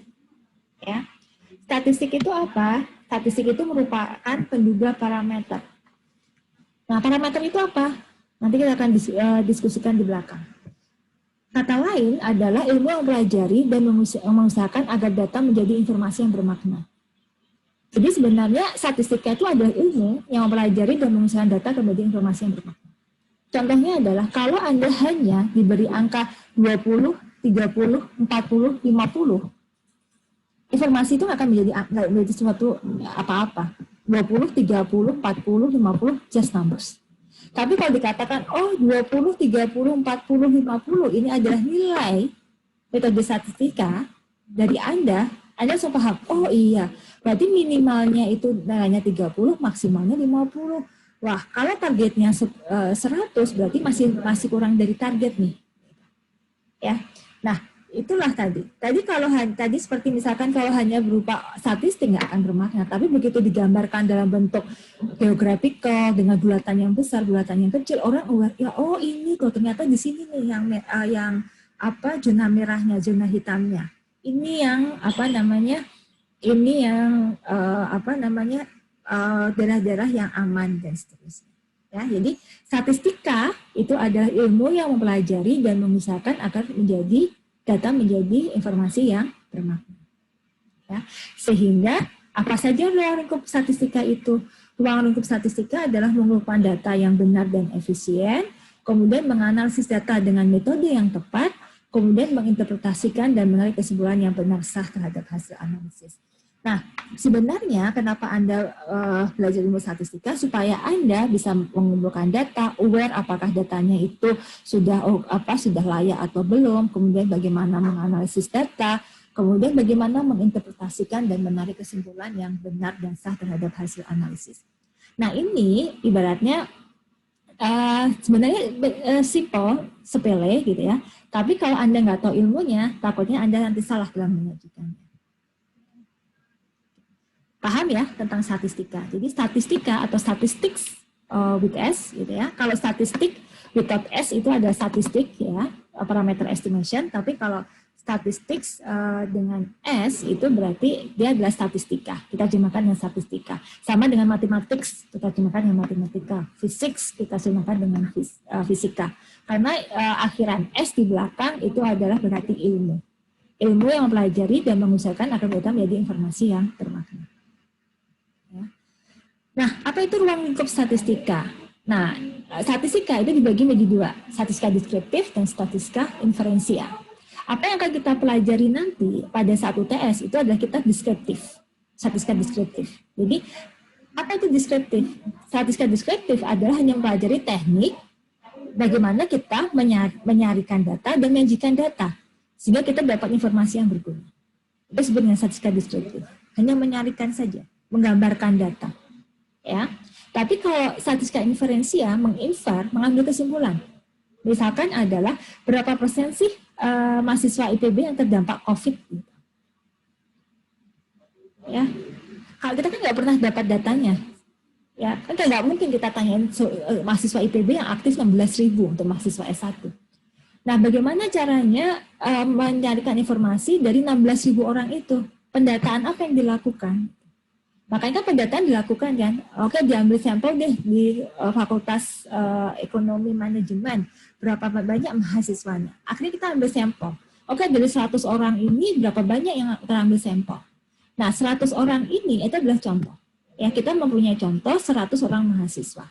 ya. Statistik itu apa? Statistik itu merupakan penduga parameter. Nah, parameter itu apa? Nanti kita akan diskusikan di belakang. Kata lain adalah ilmu yang mempelajari dan mengusahakan agar data menjadi informasi yang bermakna. Jadi sebenarnya statistika itu adalah ilmu yang mempelajari dan mengusahakan data menjadi informasi yang bermakna. Contohnya adalah kalau Anda hanya diberi angka 20, 30, 40, 50, informasi itu akan menjadi sesuatu apa-apa. 20, 30, 40, 50, just numbers. Tapi kalau dikatakan, 20, 30, 40, 50, ini adalah nilai metode statistika dari Anda langsung paham, oh iya, berarti minimalnya itu nilainya 30, maksimalnya 50. Wah, kalau targetnya 100, berarti masih kurang dari target nih. Ya, nah, itulah tadi. Tadi seperti misalkan kalau hanya berupa statistik nggak akan bermakna, tapi begitu digambarkan dalam bentuk geografikal dengan bulatan yang besar, bulatan yang kecil, orang aware, ya ini kok ternyata di sini nih yang zona merahnya, zona hitamnya. Ini yang daerah-daerah yang aman dan seterusnya. Ya, jadi statistika itu adalah ilmu yang mempelajari dan mengusahakan agar data menjadi informasi yang bermakna. Ya, sehingga apa saja ruang lingkup statistika itu? Ruang lingkup statistika adalah mengumpulkan data yang benar dan efisien, kemudian menganalisis data dengan metode yang tepat, kemudian menginterpretasikan dan menarik kesimpulan yang benar sah terhadap hasil analisis. Nah, sebenarnya kenapa Anda belajar ilmu statistika? Supaya Anda bisa mengumpulkan data, aware apakah datanya itu sudah layak atau belum, kemudian bagaimana menganalisis data, kemudian bagaimana menginterpretasikan dan menarik kesimpulan yang benar dan sah terhadap hasil analisis. Nah, ini ibaratnya sebenarnya simple, sepele gitu ya. Tapi kalau Anda nggak tahu ilmunya, takutnya Anda nanti salah dalam menyajikannya. Paham ya tentang statistika? Jadi statistika atau statistics with S gitu ya. Kalau statistik without S itu adalah statistik ya, parameter estimation, tapi kalau statistics dengan S itu berarti dia adalah statistika. Kita terjemahkan dengan statistika. Sama dengan mathematics, kita terjemahkan dengan matematika. Physics kita terjemahkan dengan fisika. Karena akhiran S di belakang itu adalah berarti ilmu. Ilmu yang mempelajari dan mengusahakan agar kita menjadi informasi yang bermakna. Ya. Nah, apa itu ruang lingkup statistika? Nah, statistika itu dibagi menjadi dua, statistika deskriptif dan statistika inferensial. Apa yang akan kita pelajari nanti pada saat UTS itu adalah kita deskriptif, statistika deskriptif. Jadi, apa itu deskriptif? Statistika deskriptif adalah hanya mempelajari teknik bagaimana kita menyarikan data dan menyajikan data, sehingga kita dapat informasi yang berguna. Itu sebenarnya statistika deskriptif, hanya menyarikan saja, menggambarkan data. Ya, tapi kalau statistika inferensial menginfer, mengambil kesimpulan. Misalkan adalah berapa persen sih mahasiswa IPB yang terdampak COVID. Ya, kalau kita kan nggak pernah dapat datanya, ya kan nggak mungkin kita tanyain mahasiswa IPB yang aktif 16.000 untuk mahasiswa S1. Nah, bagaimana caranya mencarikan informasi dari 16.000 orang itu? Pendataan apa yang dilakukan? Makanya kan pendataan dilakukan kan, oke diambil sampel deh di Fakultas Ekonomi Manajemen, berapa banyak mahasiswanya. Akhirnya kita ambil sampel. Oke dari 100 orang ini berapa banyak yang terambil sampel. Nah 100 orang ini itu adalah contoh. Ya kita mempunyai contoh 100 orang mahasiswa.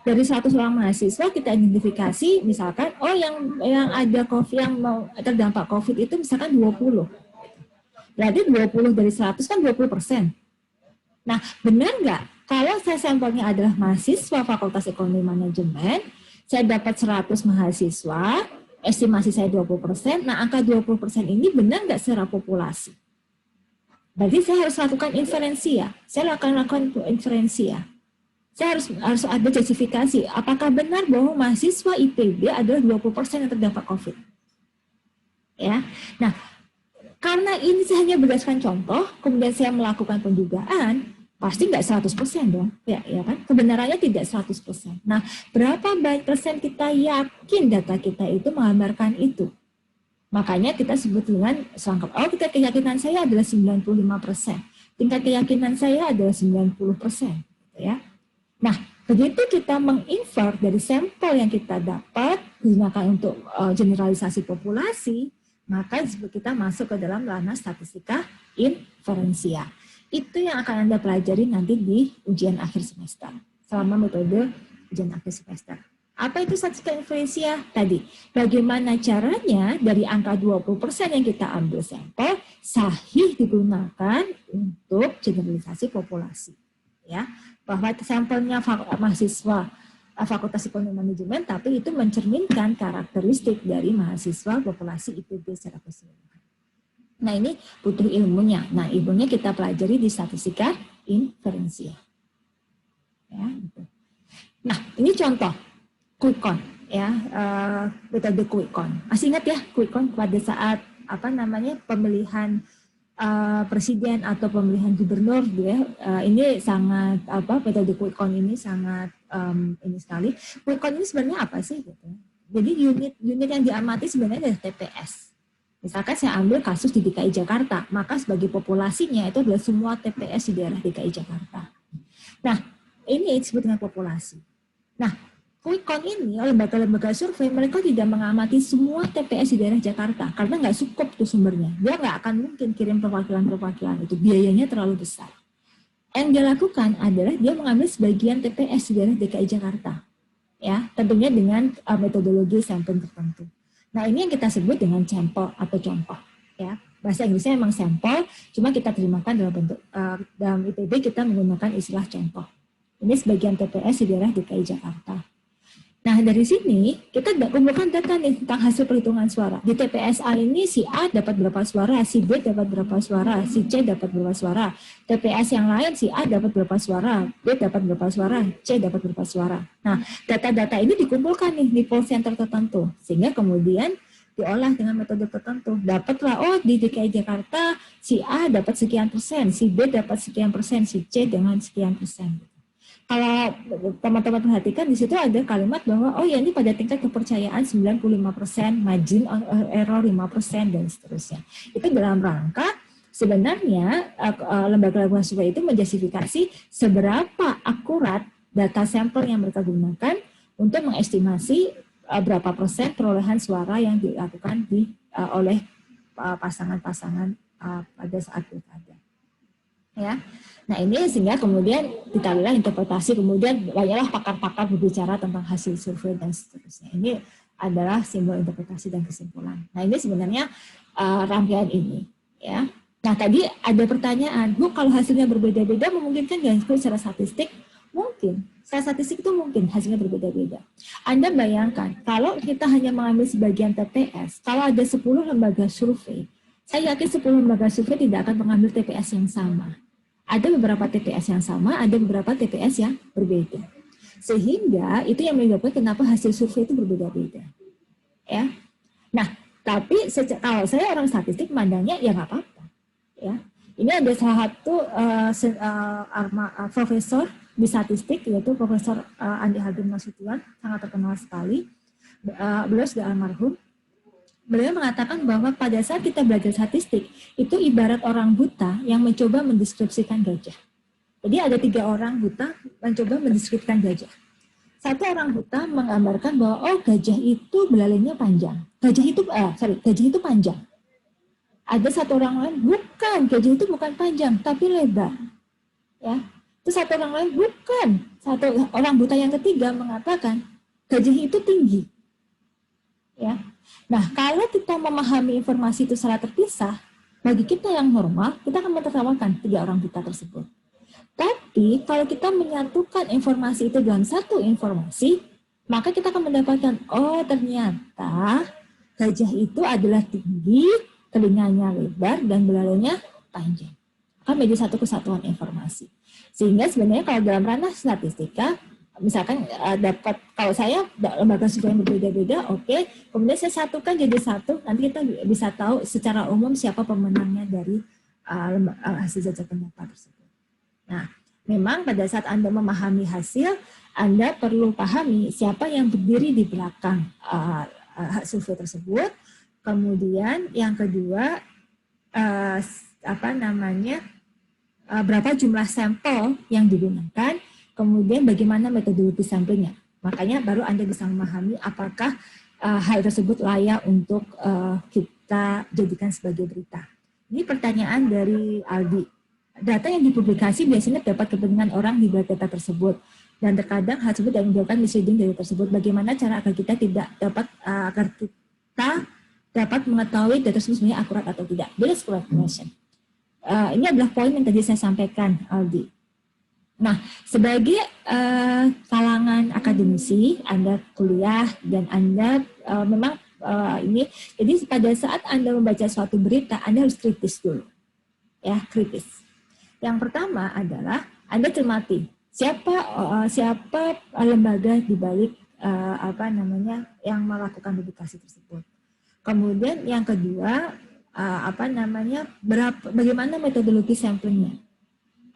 Dari 100 orang mahasiswa kita identifikasi misalkan, oh yang ada COVID, yang mau terdampak COVID itu misalkan 20. Berarti 20 dari 100 kan 20%. Nah, benar nggak? Kalau saya sampelnya adalah mahasiswa Fakultas Ekonomi Manajemen, saya dapat 100 mahasiswa, estimasi saya 20%, nah angka 20% ini benar nggak secara populasi? Berarti saya harus lakukan inferensi ya. Saya akan lakukan inferensi ya. Saya harus ada justifikasi. Apakah benar bahwa mahasiswa IPB adalah 20% yang terdampak COVID? Ya. Nah, karena ini saya hanya berdasarkan contoh, kemudian saya melakukan pendugaan, pasti nggak 100% dong, ya kan? Kebenarannya tidak 100%. Nah, berapa banyak persen kita yakin data kita itu menggambarkan itu? Makanya kita sebut dengan selangkap. Oh, tingkat keyakinan saya adalah 95%. Tingkat keyakinan saya adalah 90%. Ya. Nah, begitu kita menginfer dari sampel yang kita dapat, digunakan untuk generalisasi populasi, maka kita masuk ke dalam ranah statistika inferensial. Itu yang akan Anda pelajari nanti di ujian akhir semester, selama metode ujian akhir semester. Apa itu statistika inferensial? Tadi, bagaimana caranya dari angka 20% yang kita ambil sampel, sahih digunakan untuk generalisasi populasi. Ya, bahwa sampelnya mahasiswa Fakultas Ekonomi Manajemen, tapi itu mencerminkan karakteristik dari mahasiswa populasi IPB secara keseluruhan. Nah ini butuh ilmunya. Nah ilmunya kita pelajari di statistika inferensial. Ya, gitu. Nah ini contoh quick count ya, metode quick count. Masih ingat ya quick count pada saat pemilihan presiden atau pemilihan gubernur, ya. Ini sangat metode quick count ini sangat ini sekali. Quick count ini sebenarnya apa sih? Gitu. Jadi unit yang diamati sebenarnya adalah TPS. Misalkan saya ambil kasus di DKI Jakarta, maka sebagai populasinya itu adalah semua TPS di daerah DKI Jakarta. Nah, ini disebut dengan populasi. Nah, quick count ini, lembaga-lembaga survei, mereka tidak mengamati semua TPS di daerah Jakarta, karena nggak cukup tuh sumbernya. Dia nggak akan mungkin kirim perwakilan-perwakilan, itu biayanya terlalu besar. Yang dia lakukan adalah dia mengambil sebagian TPS di daerah DKI Jakarta. Ya, tentunya dengan metodologi sampling tertentu. Nah ini yang kita sebut dengan sampel atau contoh. Ya, bahasa Inggrisnya memang sampel, cuma kita terjemahkan dalam bentuk dalam IPB kita menggunakan istilah contoh. Ini sebagian TPS di daerah DKI Jakarta. Nah dari sini kita kumpulkan data nih tentang hasil perhitungan suara. Di TPS A ini si A dapat berapa suara, si B dapat berapa suara, si C dapat berapa suara. TPS yang lain si A dapat berapa suara, B dapat berapa suara, C dapat berapa suara. Nah data-data ini dikumpulkan nih di call center tertentu, sehingga kemudian diolah dengan metode tertentu. Dapatlah, oh di DKI Jakarta si A dapat sekian persen, si B dapat sekian persen, si C dengan sekian persen. kalau teman-teman perhatikan di situ ada kalimat bahwa oh ya ini pada tingkat kepercayaan 95%, margin error 5% dan seterusnya. Itu dalam rangka sebenarnya lembaga-lembaga survei itu menjustifikasi seberapa akurat data sampel yang mereka gunakan untuk mengestimasi berapa persen perolehan suara yang dilakukan oleh pasangan-pasangan pada saat pilkada. Ya. Nah ini sehingga kemudian kita lihat interpretasi, kemudian banyaklah pakar-pakar berbicara tentang hasil survei dan seterusnya. Ini adalah simbol interpretasi dan kesimpulan. Nah ini sebenarnya rangkaian ini. Ya. Nah tadi ada pertanyaan, Bu kalau hasilnya berbeda-beda memungkinkan nggak secara statistik? Mungkin. Secara statistik itu mungkin hasilnya berbeda-beda. Anda bayangkan kalau kita hanya mengambil sebagian TPS, kalau ada 10 lembaga survei, saya yakin 10 lembaga survei tidak akan mengambil TPS yang sama. Ada beberapa TPS yang sama, ada beberapa TPS yang berbeda. Sehingga itu yang menyebabkan kenapa hasil survei itu berbeda-beda. Ya. Nah, tapi kalau saya orang statistik mandangnya ya nggak apa-apa. Ya. Ini ada salah satu profesor di statistik yaitu Profesor Andi Ageng Nasution, sangat terkenal sekali. Beliau sudah almarhum. Beliau mengatakan bahwa pada saat kita belajar statistik, itu ibarat orang buta yang mencoba mendeskripsikan gajah. Jadi ada 3 orang buta mencoba mendeskripsikan gajah. Satu orang buta menggambarkan bahwa oh gajah itu belalainya panjang. Gajah itu panjang. Ada satu orang lain, bukan, gajah itu bukan panjang, tapi lebar. Ya. Terus satu orang lain, bukan. Satu orang buta yang ketiga mengatakan gajah itu tinggi. Ya. Nah, kalau kita memahami informasi itu secara terpisah, bagi kita yang normal, kita akan menertawakan 3 orang buta tersebut. Tapi, kalau kita menyatukan informasi itu dalam satu informasi, maka kita akan mendapatkan, oh ternyata gajah itu adalah tinggi, telinganya lebar, dan belalainya panjang. Akan menjadi satu kesatuan informasi. Sehingga sebenarnya kalau dalam ranah statistika, misalkan dapat, kalau saya lembaga survei yang berbeda-beda, oke, kemudian saya satukan jadi satu, nanti kita bisa tahu secara umum siapa pemenangnya dari hasil jajak pendapat tersebut. Nah, memang pada saat Anda memahami hasil, Anda perlu pahami siapa yang berdiri di belakang survei tersebut. Kemudian yang kedua, berapa jumlah sampel yang digunakan, kemudian bagaimana metodologi sampelnya. Makanya baru Anda bisa memahami apakah hal tersebut layak untuk kita jadikan sebagai berita. Ini pertanyaan dari Aldi. Data yang dipublikasi biasanya dapat kepentingan orang di balik data tersebut. Dan terkadang hal tersebut menimbulkan misleading dari tersebut. Bagaimana cara agar kita dapat mengetahui data tersebut sebenarnya akurat atau tidak. That's correct question. Ini adalah poin yang tadi saya sampaikan, Aldi. Nah, sebagai kalangan akademisi, Anda kuliah dan Anda memang ini, jadi pada saat Anda membaca suatu berita, Anda harus kritis dulu, ya kritis. Yang pertama adalah Anda cermati siapa lembaga di balik yang melakukan publikasi tersebut. Kemudian yang kedua bagaimana metodologi samplingnya.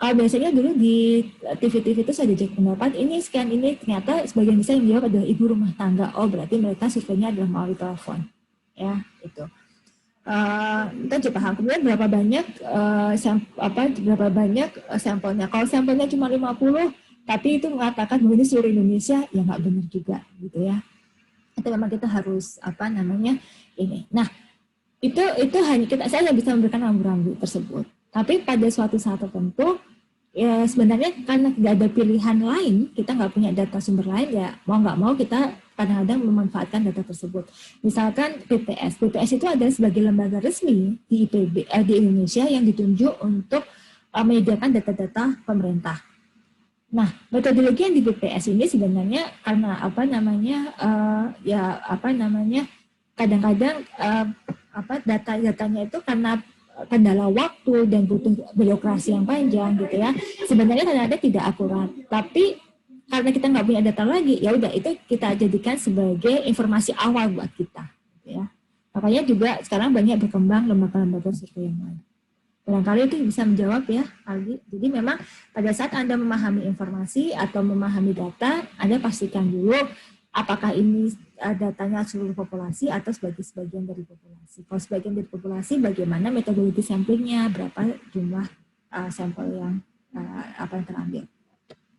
Kalau biasanya dulu di TV-TV itu saya jajak pendapat, ini sekian ini, ternyata sebagian besar yang menjawab adalah ibu rumah tangga. Oh berarti mereka surveinya adalah melalui telepon. Ya, itu. Kita coba paham. Kemudian berapa banyak sampelnya. Kalau sampelnya cuma 50, tapi itu mengatakan bahwa ini seluruh Indonesia, ya nggak benar juga, gitu ya. Itu memang kita harus ini. Nah, itu hanya saya yang bisa memberikan rambu-rambu tersebut. Tapi pada suatu saat tertentu, ya sebenarnya karena tidak ada pilihan lain, kita nggak punya data sumber lain, ya mau nggak mau kita kadang-kadang memanfaatkan data tersebut. Misalkan BPS itu adalah sebagai lembaga resmi di di Indonesia yang ditunjuk untuk menyediakan data-data pemerintah. Nah, metodologi yang di BPS ini sebenarnya karena kadang-kadang datanya itu karena kendala waktu dan butuh birokrasi yang panjang gitu ya. Sebenarnya kadang-kadang tidak akurat, tapi karena kita nggak punya data lagi, ya udah itu kita jadikan sebagai informasi awal buat kita, gitu ya. Makanya juga sekarang banyak berkembang lembaga-lembaga survei yang lain. Barangkali itu bisa menjawab ya, Aldi. Jadi memang pada saat Anda memahami informasi atau memahami data, Anda pastikan dulu apakah ini datanya seluruh populasi atau sebagai sebagian dari populasi. Kalau sebagian dari populasi, bagaimana metodologi samplingnya, berapa jumlah sampel yang yang terambil.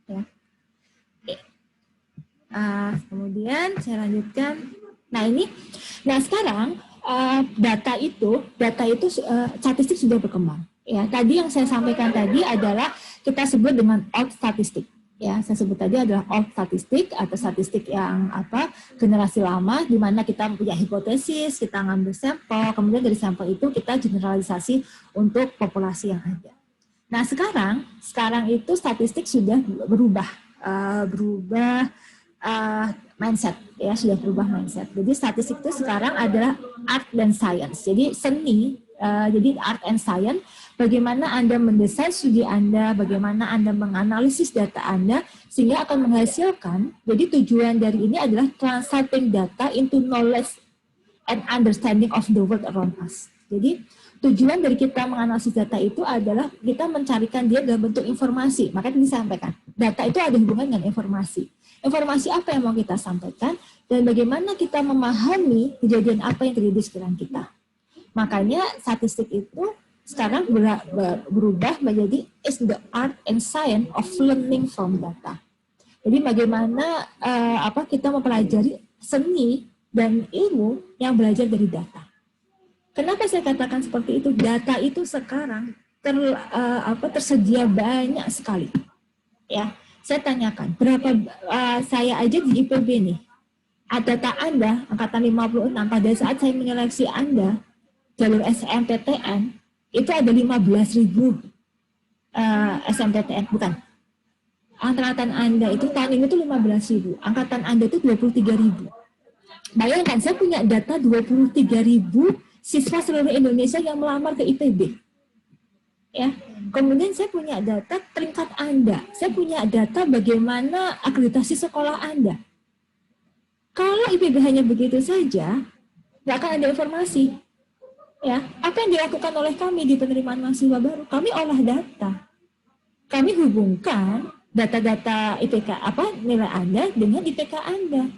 Ya. Kemudian saya lanjutkan. Nah sekarang data itu statistik sudah berkembang. Ya, tadi yang saya sampaikan tadi adalah kita sebut dengan old statistik. Ya, saya sebut tadi adalah old statistik atau statistik yang generasi lama, di mana kita punya hipotesis, kita ngambil sampel, kemudian dari sampel itu kita generalisasi untuk populasi yang ada. Nah sekarang itu statistik sudah berubah mindset, ya sudah berubah mindset. Jadi statistik itu sekarang adalah art dan science. Jadi seni, jadi art and science. Bagaimana Anda mendesain studi Anda, bagaimana Anda menganalisis data Anda, sehingga akan menghasilkan. Jadi tujuan dari ini adalah translating data into knowledge and understanding of the world around us. Jadi tujuan dari kita menganalisis data itu adalah kita mencarikan dia dalam bentuk informasi. Makanya disampaikan, data itu ada hubungan dengan informasi. Informasi apa yang mau kita sampaikan, dan bagaimana kita memahami kejadian apa yang terjadi di sekitar kita. Makanya statistik itu sekarang berubah menjadi is the art and science of learning from data. Jadi bagaimana kita mempelajari seni dan ilmu yang belajar dari data. Kenapa saya katakan seperti itu? Data itu sekarang tersedia banyak sekali. Ya, saya tanyakan berapa saya aja di IPB nih. Data Anda angkatan 56 pada saat saya menyeleksi Anda jalur SNMPTN itu ada 15.000 SNMPTN, bukan. Angkatan Anda itu tahun ini itu 15.000, angkatan Anda itu 23.000. Bayangkan, saya punya data 23.000 siswa seluruh Indonesia yang melamar ke IPB. Ya. Kemudian saya punya data peringkat Anda. Saya punya data bagaimana akreditasi sekolah Anda. Kalau IPB hanya begitu saja, nggak akan ada informasi. Ya, apa yang dilakukan oleh kami di penerimaan mahasiswa baru? Kami olah data. Kami hubungkan data-data IPK nilai Anda dengan IPK Anda.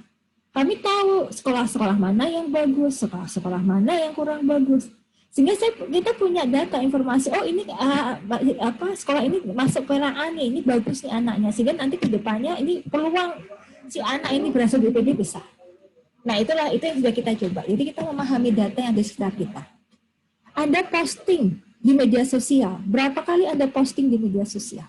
Kami tahu sekolah-sekolah mana yang bagus, sekolah-sekolah mana yang kurang bagus. Sehingga kita punya data informasi, oh ini sekolah ini masuk ke ini bagus nih anaknya. Sehingga nanti ke depannya ini peluang si anak ini berasal dari IPB besar. Nah itu yang sudah kita coba. Jadi kita memahami data yang ada di sekitar kita. Anda posting di media sosial, berapa kali Anda posting di media sosial?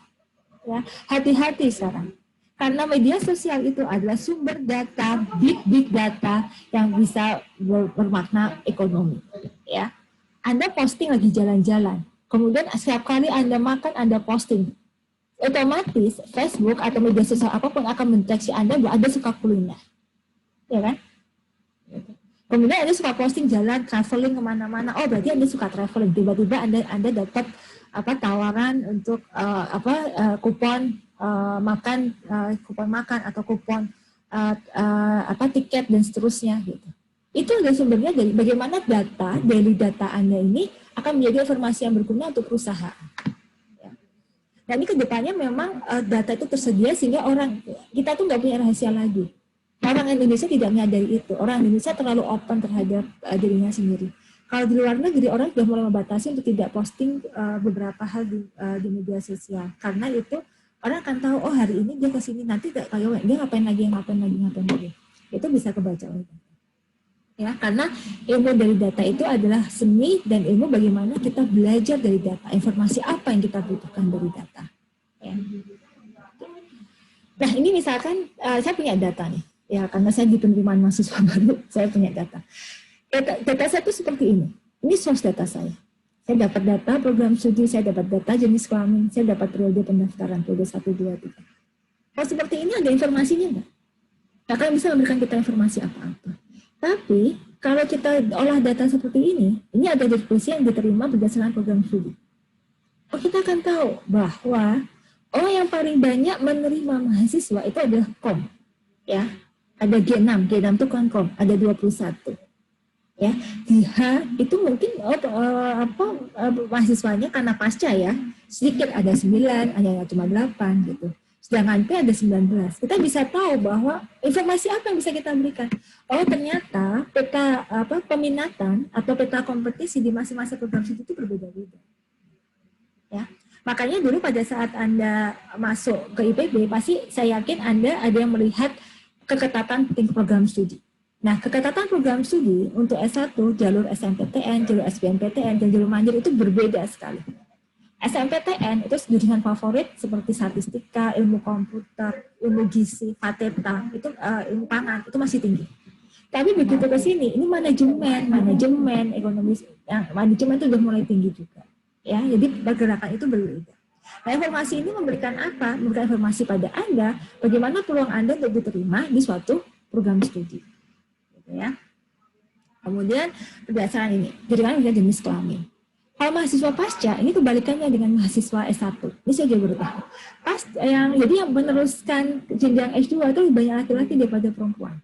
Ya, hati-hati sekarang. Karena media sosial itu adalah sumber data, big data yang bisa bermakna ekonomi. Ya, Anda posting lagi jalan-jalan, kemudian setiap kali Anda makan, Anda posting. Otomatis Facebook atau media sosial apapun akan mendeteksi Anda bahwa Anda suka kuliner. Ya kan? Kemudian Anda suka posting jalan, traveling kemana-mana. Oh, berarti Anda suka traveling. Tiba-tiba Anda dapat tawaran untuk kupon makan atau kupon tiket dan seterusnya gitu. Itu adalah sumbernya dari bagaimana daily data Anda ini akan menjadi informasi yang berguna untuk perusahaan. Ya. Dan ini kedepannya memang data itu tersedia sehingga kita tuh nggak punya rahasia lagi. Orang Indonesia tidak menyadari itu. Orang Indonesia terlalu open terhadap dirinya sendiri. Kalau di luar negeri, orang sudah mulai membatasi untuk tidak posting beberapa hal di media sosial. Karena itu orang akan tahu, oh hari ini dia ke sini, nanti dia ngapain lagi. Itu bisa kebaca oleh data. Ya, karena ilmu dari data itu adalah seni dan ilmu bagaimana kita belajar dari data. Informasi apa yang kita butuhkan dari data. Ya. Nah ini misalkan saya punya data nih. Ya, karena saya di penerimaan mahasiswa baru, saya punya data. Data saya itu seperti ini. Ini source data saya. Saya dapat data program studi, saya dapat data jenis kelamin, saya dapat periode pendaftaran, periode 1, 2, 3. Kalau seperti ini ada informasinya nggak? Nggak akan bisa memberikan kita informasi apa-apa. Tapi, kalau kita olah data seperti ini ada deskripsi yang diterima berdasarkan program studi. Oh, kita akan tahu bahwa yang paling banyak menerima mahasiswa itu adalah KOM. Ya. Ada G6 itu kan KOM, ada 21. Ya, di H itu mungkin mahasiswanya karena pasca ya, sedikit ada 9, ada cuma 8 gitu. Sedangkan P ada 19. Kita bisa tahu bahwa informasi apa yang bisa kita berikan. Oh, ternyata peta peminatan atau peta kompetisi di masing-masing program studi itu berbeda-beda. Ya. Makanya dulu pada saat Anda masuk ke IPB, pasti saya yakin Anda ada yang melihat keketatan tingkat program studi. Nah, keketatan program studi untuk S1, jalur SNMPTN, jalur SBMPTN, dan jalur mandiri itu berbeda sekali. SNMPTN itu jurusan favorit seperti statistika, ilmu komputer, ilmu gizi, fateta, itu ilmu pangan, itu masih tinggi. Tapi begitu ke sini, ini manajemen, ekonomi, manajemen itu udah mulai tinggi juga. Ya, jadi pergerakan itu berbeda. Nah, informasi ini memberikan apa? Memberikan informasi pada Anda, bagaimana peluang Anda untuk diterima di suatu program studi. Ya. Kemudian berdasarkan ini, jadi jenis kelamin. Kalau mahasiswa pasca, ini kebalikannya dengan mahasiswa S1. Ini saya juga baru tahu. Jadi yang meneruskan jenjang S2 itu lebih banyak laki-laki daripada perempuan.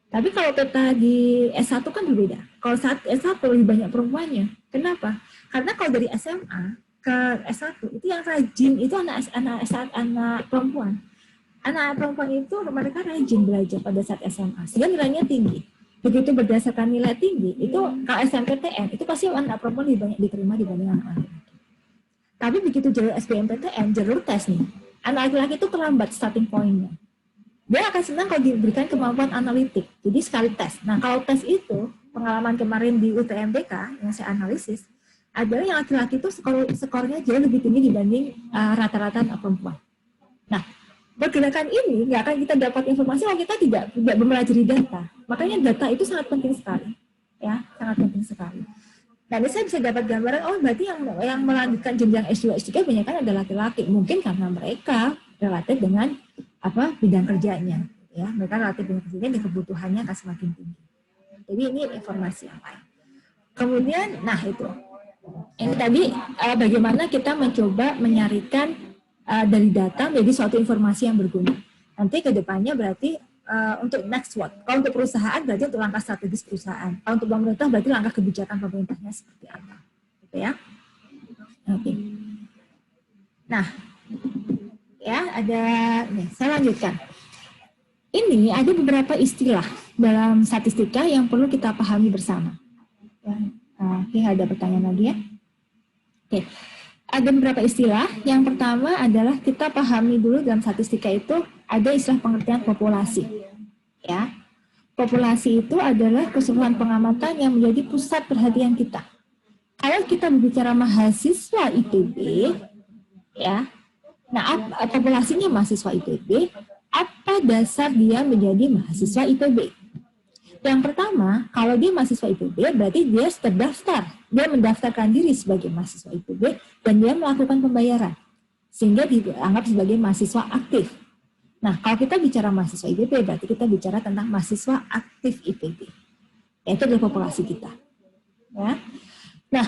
Tapi kalau peta di S1 kan berbeda. Kalau saat S1 lebih banyak perempuannya. Kenapa? Karena kalau dari SMA ke S1 itu yang rajin itu anak perempuan. Anak perempuan itu mereka rajin belajar pada saat SMA, sehingga nilainya tinggi. Begitu berdasarkan nilai tinggi, itu kalau SNMPTN, itu pasti anak perempuan lebih banyak diterima dibanding anak laki-laki. Tapi begitu jalur SBMPTN, jalur tes nih, anak laki-laki itu terlambat starting point-nya. Dia akan senang kalau diberikan kemampuan analitik, jadi sekali tes. Nah, kalau tes itu, pengalaman kemarin di UTMBK yang saya analisis, adalah yang laki-laki itu skornya jauh lebih tinggi dibanding rata-rata anak perempuan. Nah, pergerakan ini nggak akan kita dapat informasi kalau kita tidak mempelajari data. Makanya data itu sangat penting sekali, ya, sangat penting sekali. Dan saya bisa dapat gambaran, oh berarti yang melanjutkan jenjang S2, S3 banyak kan ada laki-laki, mungkin karena mereka relatif dengan bidang kerjanya, ya, mereka relatif dengan kerjanya dan kebutuhannya akan semakin tinggi. Jadi ini informasi yang lain. Kemudian, nah itu, ini tadi bagaimana kita mencoba menyarikan dari data menjadi suatu informasi yang berguna. Nanti ke depannya berarti untuk next what? Kalau untuk perusahaan berarti untuk langkah strategis perusahaan. Kalau untuk pemerintah berarti langkah kebijakan pemerintahnya seperti apa. Gitu ya. Oke. Nah, ya ada nih, saya lanjutkan. Ini ada beberapa istilah dalam statistika yang perlu kita pahami bersama. Ya. Oke, ada pertanyaan lagi ya? Oke. Ada beberapa istilah. Yang pertama adalah kita pahami dulu dalam statistika itu ada istilah pengertian populasi. Ya, populasi itu adalah keseluruhan pengamatan yang menjadi pusat perhatian kita. Kalau kita berbicara mahasiswa IPB, ya, nah populasinya mahasiswa IPB, apa dasar dia menjadi mahasiswa IPB? Yang pertama, kalau dia mahasiswa IPB, berarti dia terdaftar. Dia mendaftarkan diri sebagai mahasiswa IPB dan dia melakukan pembayaran. Sehingga dianggap sebagai mahasiswa aktif. Nah, kalau kita bicara mahasiswa IPB, berarti kita bicara tentang mahasiswa aktif IPB. Itu adalah populasi kita. Ya. Nah,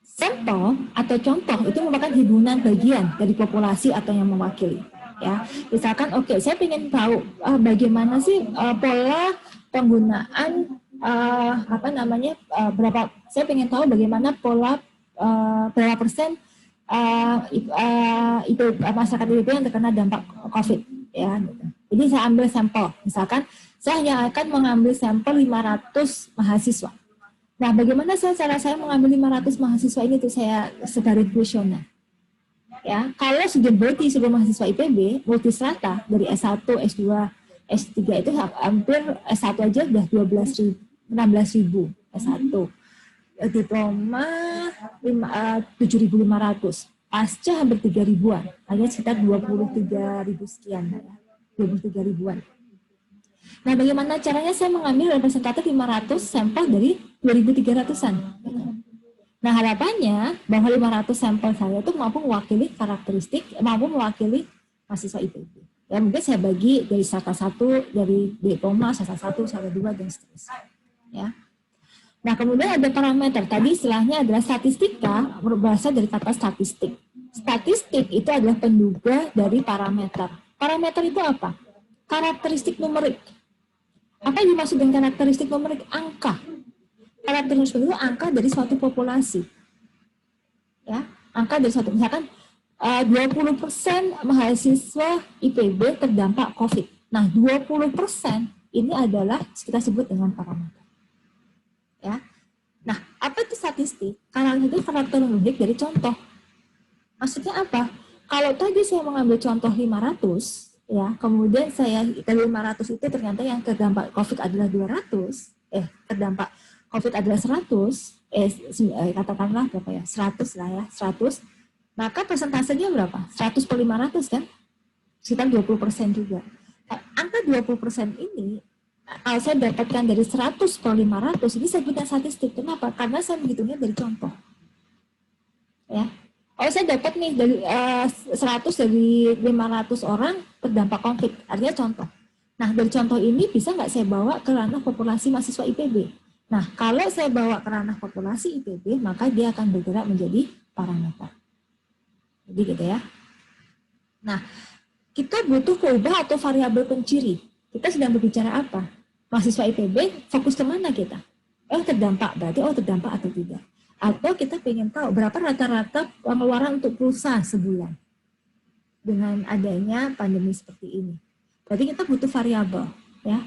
sampel atau contoh itu merupakan himpunan bagian dari populasi atau yang mewakili. Ya, misalkan saya ingin tahu bagaimana sih pola penggunaan berapa, saya ingin tahu bagaimana pola berapa persen itu masyarakat IPB yang terkena dampak COVID, ya. Jadi saya ambil sampel, misalkan saya hanya akan mengambil sampel 500 mahasiswa. Nah, bagaimana cara saya mengambil 500 mahasiswa ini untuk saya sebagai kuesioner? Ya, kalau sudah berarti seluruh mahasiswa IPB multistrata dari S1, S2, S3 itu hampir S1 aja udah 16.000 S1. Diploma 7.500. Pasca hampir 3.000-an. Hanya sekitar 23.000 sekian ya. 23.000-an. Nah, bagaimana caranya saya mengambil representatif 500 sampel dari 2.300-an? Nah, harapannya bahwa 500 sampel saya itu mampu mewakili karakteristik, mampu mewakili mahasiswa IPB. Ya, mungkin saya bagi dari strata 1, dari diploma, strata 1, strata 2, dan seterusnya. Ya. Nah, kemudian ada parameter. Tadi istilahnya adalah statistika, berasal dari kata statistik. Statistik itu adalah penduga dari parameter. Parameter itu apa? Karakteristik numerik. Apa yang dimaksud dengan karakteristik numerik? Angka. Karakteristik itu angka dari suatu populasi. Ya, angka dari suatu, misalkan 20% mahasiswa IPB terdampak COVID. Nah, 20% ini adalah kita sebut dengan parameter. Ya. Nah, apa itu statistik? Karena itu karakter numerik dari contoh. Maksudnya apa? Kalau tadi saya mengambil contoh 500, ya, kemudian saya dari 500 itu ternyata yang terdampak COVID adalah 200, terdampak COVID adalah 100, katakanlah berapa ya? 100 lah ya, 100. Maka persentasenya berapa? 100 per 500 kan? Sekitar 20% juga. Nah, angka 20% ini, kalau saya dapatkan dari 100 per 500, ini saya sebutnya statistik. Kenapa? Karena saya menghitungnya dari contoh. Ya. Kalau saya dapat nih dari 100 dari 500 orang terdampak konflik, artinya contoh. Nah, dari contoh ini bisa nggak saya bawa ke ranah populasi mahasiswa IPB? Nah, kalau saya bawa ke ranah populasi IPB, maka dia akan bergerak menjadi parameter. Jadi gitu ya. Nah, kita butuh peubah atau variabel penciri. Kita sedang berbicara apa? Mahasiswa IPB fokus kemana kita? Terdampak, berarti terdampak atau tidak. Atau kita ingin tahu berapa rata-rata pengeluaran untuk perusahaan sebulan dengan adanya pandemi seperti ini. Berarti kita butuh variabel, ya.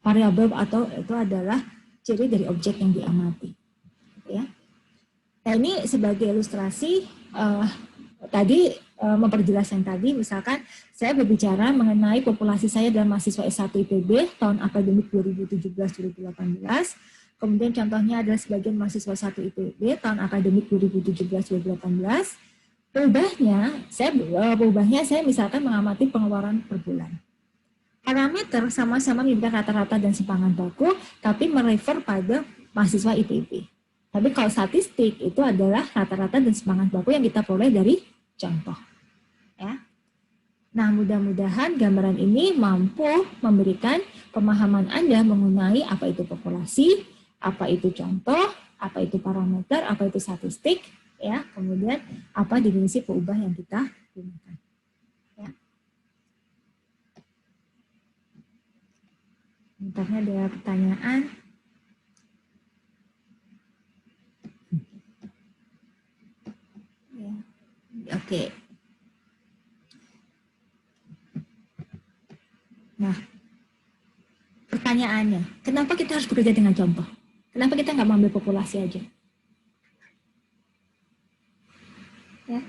Variabel atau itu adalah ciri dari objek yang diamati, ya. Nah, ini sebagai ilustrasi tadi memperjelas yang tadi, misalkan saya berbicara mengenai populasi saya dalam mahasiswa S1 IPB tahun akademik 2017-2018. Kemudian contohnya adalah sebagian mahasiswa 1 IPB tahun akademik 2017-2018. Peubahnya saya misalkan mengamati pengeluaran per bulan. Parameter sama-sama menunjukkan rata-rata dan simpangan baku, tapi merefer pada mahasiswa IPB. Tapi kalau statistik itu adalah rata-rata dan simpangan baku yang kita peroleh dari contoh. Ya. Nah, mudah-mudahan gambaran ini mampu memberikan pemahaman Anda mengenai apa itu populasi, apa itu contoh, apa itu parameter, apa itu statistik, ya. Kemudian apa definisi peubah yang kita gunakan. Ya. Bentarnya ada pertanyaan. Ya. Oke. Nah, pertanyaannya, kenapa kita harus bekerja dengan contoh? Kenapa kita nggak mengambil populasi aja? Ya.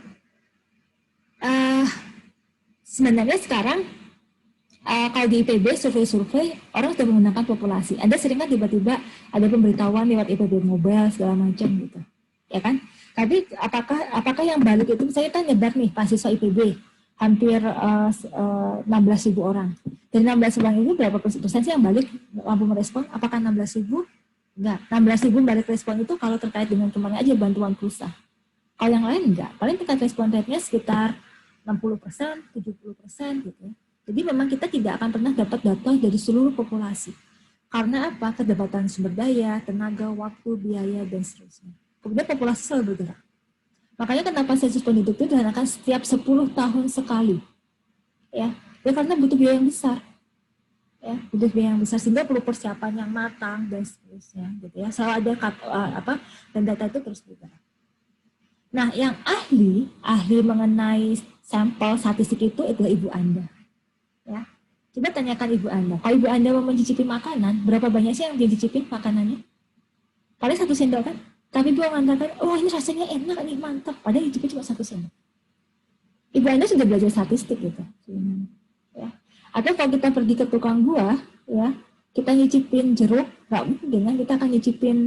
Sebenarnya sekarang, kalau di IPB, survei-survei, orang sudah menggunakan populasi. Ada sering kan tiba-tiba ada pemberitahuan lewat IPB Mobile, segala macam gitu. Ya kan? Tapi apakah yang balik itu, saya kan nyebar nih, mahasiswa IPB, hampir 16.000 orang. Dari 16.000 orang itu berapa persen sih yang balik mampu merespon? Apakah 16.000? Enggak. 16.000 balik respon itu kalau terkait dengan kemarin aja bantuan pulsa. Kalau yang lain enggak. Paling tingkat respon rate-nya sekitar 60%, 70% gitu. Jadi memang kita tidak akan pernah dapat data dari seluruh populasi. Karena apa? Kedapatan sumber daya, tenaga, waktu, biaya, dan seterusnya. Kemudian populasi selalu bergerak. Makanya kenapa sensus penduduk itu dilakukan setiap 10 tahun sekali. Ya karena butuh biaya yang besar. Ya, butuh biaya yang besar sehingga perlu persiapan yang matang dan seterusnya gitu ya. Selalu ada dan data itu terus bergerak. Nah, yang ahli mengenai sampel statistik itu adalah ibu Anda. Ya. Coba tanyakan ibu Anda. Kalau ibu Anda mau mencicipi makanan, berapa banyak sih yang dicicipin makanannya? Paling 1 sendok kan? Tapi ibu mengatakan, oh ini rasanya enak nih, mantap. Padahal dicicipin cuma 1 sendok. Ibu Anda sudah belajar statistik gitu. Ya. Atau kalau kita pergi ke tukang buah, ya, kita nyicipin jeruk, nggak mungkin kan kita akan nyicipin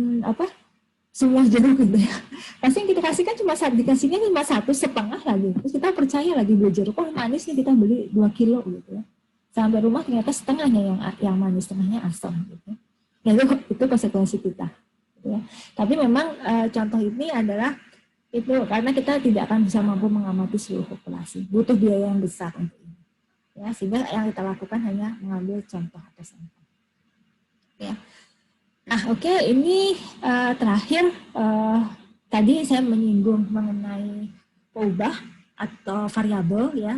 semua jeruk gitu ya. Pasti yang kita kasihkan cuma dikasihnya cuma 1,5 lagi. Terus kita percaya lagi beli jeruk, oh manis nih kita beli 2 kilo gitu ya. Sampai rumah ternyata setengahnya yang manis, setengahnya asam gitu. Ya itu konsekuensi kita. Gitu ya. Tapi memang contoh ini adalah itu karena kita tidak akan bisa mampu mengamati seluruh populasi, butuh biaya yang besar untuk ini. Ya, sehingga yang kita lakukan hanya mengambil contoh atau sampel. Ya. Nah, oke, ini terakhir tadi saya menyinggung mengenai peubah atau variabel ya.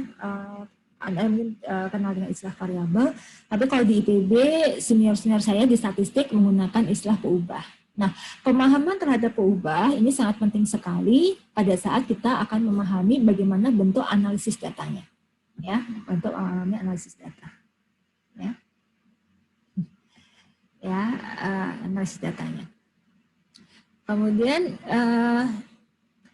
Anda mungkin kenal dengan istilah variabel, tapi kalau di IPB, senior-senior saya di statistik menggunakan istilah peubah. Nah, pemahaman terhadap peubah ini sangat penting sekali pada saat kita akan memahami bagaimana bentuk analisis datanya. Ya, bentuk analisis data. Analisis datanya. Kemudian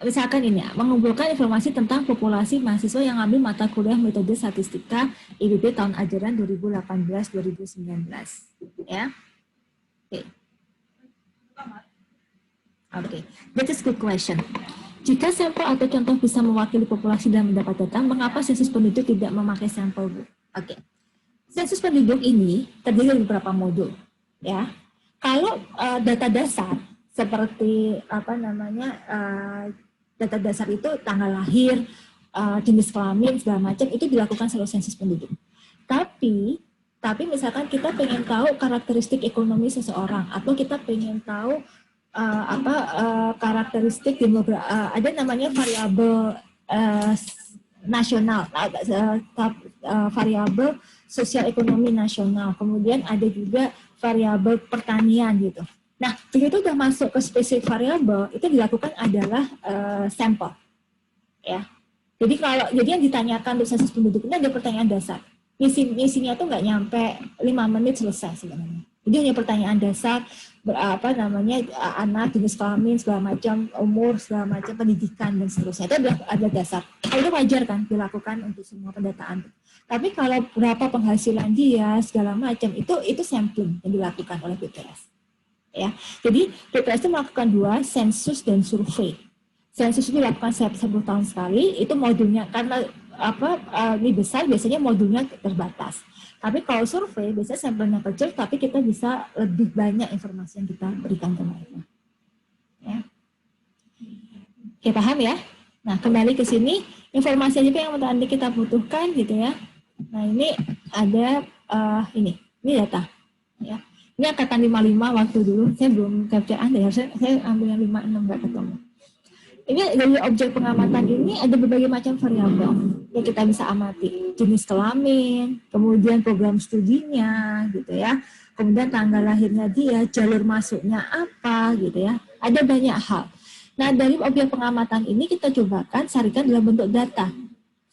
misalkan ini mengumpulkan informasi tentang populasi mahasiswa yang ambil mata kuliah metode statistika IPB tahun ajaran 2018-2019 ya. Oke. That is good question. Jika sampel atau contoh bisa mewakili populasi dalam mendapat data, mengapa sensus penduduk tidak memakai sampel, Bu? Oke. Sensus penduduk ini terdiri dari beberapa modul ya. Kalau data dasar seperti data dasar itu tanggal lahir, jenis kelamin segala macam itu dilakukan seluruh sensus penduduk. Tapi misalkan kita pengen tahu karakteristik ekonomi seseorang atau kita pengen tahu karakteristik ada namanya variabel nasional, variabel sosial ekonomi nasional. Kemudian ada juga variabel pertanian gitu. Nah, begitu udah masuk ke spesifik variabel, itu dilakukan adalah sampel. Ya. Jadi yang ditanyakan untuk sensus penduduk ini ada pertanyaan dasar. Misinya tuh nggak nyampe 5 menit selesai sebenarnya. Jadi hanya pertanyaan dasar, anak, jenis kelamin, segala macam, umur, segala macam, pendidikan dan seterusnya. Itu ada dasar. Itu wajar kan dilakukan untuk semua pendataan. Tapi kalau berapa penghasilan dia, segala macam, itu sampling yang dilakukan oleh BPS. Ya, jadi BPS itu melakukan 2, sensus dan survei. Sensus itu dilakukan setiap 10 tahun sekali, itu modulnya karena ini besar biasanya modulnya terbatas. Tapi kalau survei biasanya sampelnya kecil, tapi kita bisa lebih banyak informasi yang kita berikan ke mereka. Ya. Oke, paham ya? Nah, kembali ke sini, informasi apa yang nanti kita butuhkan gitu ya. Nah, ini ada ini data. Ya. Ini angkatan 55 waktu dulu, saya belum capture Anda ya, saya ambil yang 56 nggak ketemu. Ini dari objek pengamatan ini ada berbagai macam variabel yang kita bisa amati. Jenis kelamin, kemudian program studinya gitu ya. Kemudian tanggal lahirnya dia, jalur masuknya apa gitu ya. Ada banyak hal. Nah, dari objek pengamatan ini kita cobakan sarikan dalam bentuk data.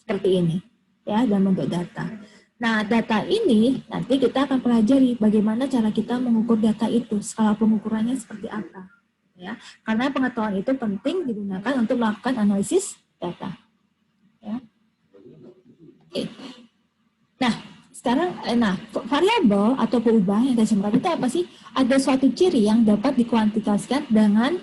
Seperti ini. Ya, dalam bentuk data. Nah, data ini nanti kita akan pelajari bagaimana cara kita mengukur data itu, skala pengukurannya seperti apa. Ya, karena pengetahuan itu penting digunakan untuk melakukan analisis data. Ya. Oke. Nah, sekarang, variabel atau peubah yang saya sebutkan itu apa sih? Ada suatu ciri yang dapat dikuantifikasikan dengan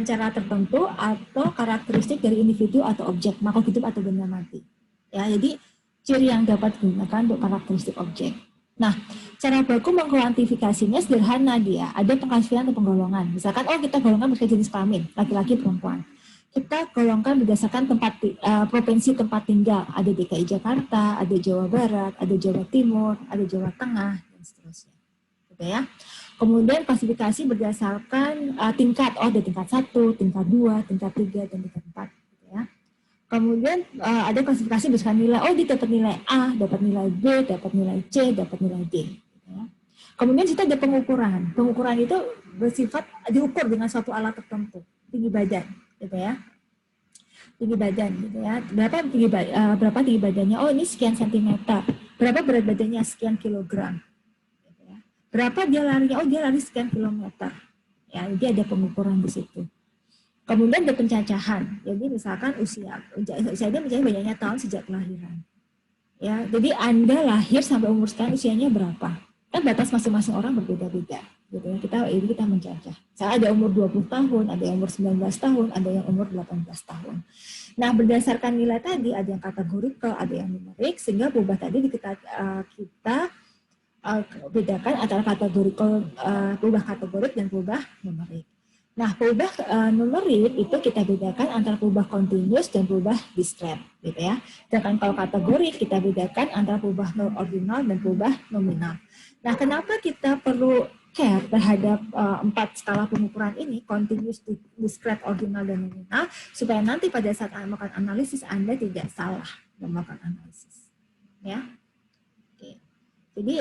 cara tertentu atau karakteristik dari individu atau objek, makhluk hidup atau benda mati. Ya, jadi ciri yang dapat digunakan untuk karakteristik objek. Nah, cara baku mengkuantifikasinya sederhana dia. Ada pengklasifikasian atau penggolongan. Misalkan, kita golongkan berdasarkan jenis kelamin, laki-laki, perempuan. Kita golongkan berdasarkan provinsi tempat tinggal. Ada DKI Jakarta, ada Jawa Barat, ada Jawa Timur, ada Jawa Tengah, dan seterusnya. Gitu ya. Kemudian klasifikasi berdasarkan tingkat. Ada tingkat 1, tingkat 2, tingkat 3, dan tingkat 4. Gitu ya. Kemudian ada klasifikasi berdasarkan nilai, dia dapat nilai A, dapat nilai B, dapat nilai C, dapat nilai D. Ya. Kemudian kita ada pengukuran. Pengukuran itu bersifat diukur dengan suatu alat tertentu, tinggi badan, gitu ya. Tinggi badan, gitu ya. Berapa tinggi badannya? Ini sekian sentimeter. Berapa berat badannya? Sekian kilogram. Gitu ya. Berapa dia larinya? Dia lari sekian kilometer. Ya, jadi ada pengukuran di situ. Kemudian ada pencacahan. Jadi misalkan usia dia misalnya banyaknya tahun sejak kelahiran. Ya, jadi Anda lahir sampai umur sekian usianya berapa? Kan batas masing-masing orang berbeda-beda. Gitu ya. Kita mencacah. Saya ada umur 20 tahun, ada yang umur 19 tahun, ada yang umur 18 tahun. Nah, berdasarkan nilai tadi ada yang kategorikal, ada yang numerik, sehingga peubah tadi kita bedakan antara peubah kategorik dan peubah numerik. Nah, peubah numerik itu kita bedakan antara peubah kontinus dan peubah discrete, gitu ya. Sedangkan kalau kategorik kita bedakan antara peubah ordinal dan peubah nominal. Nah, kenapa kita perlu care terhadap 4 skala pengukuran ini, continuous, discrete, ordinal, dan nominal, supaya nanti pada saat melakukan analisis Anda tidak salah melakukan analisis. Ya. Oke. Jadi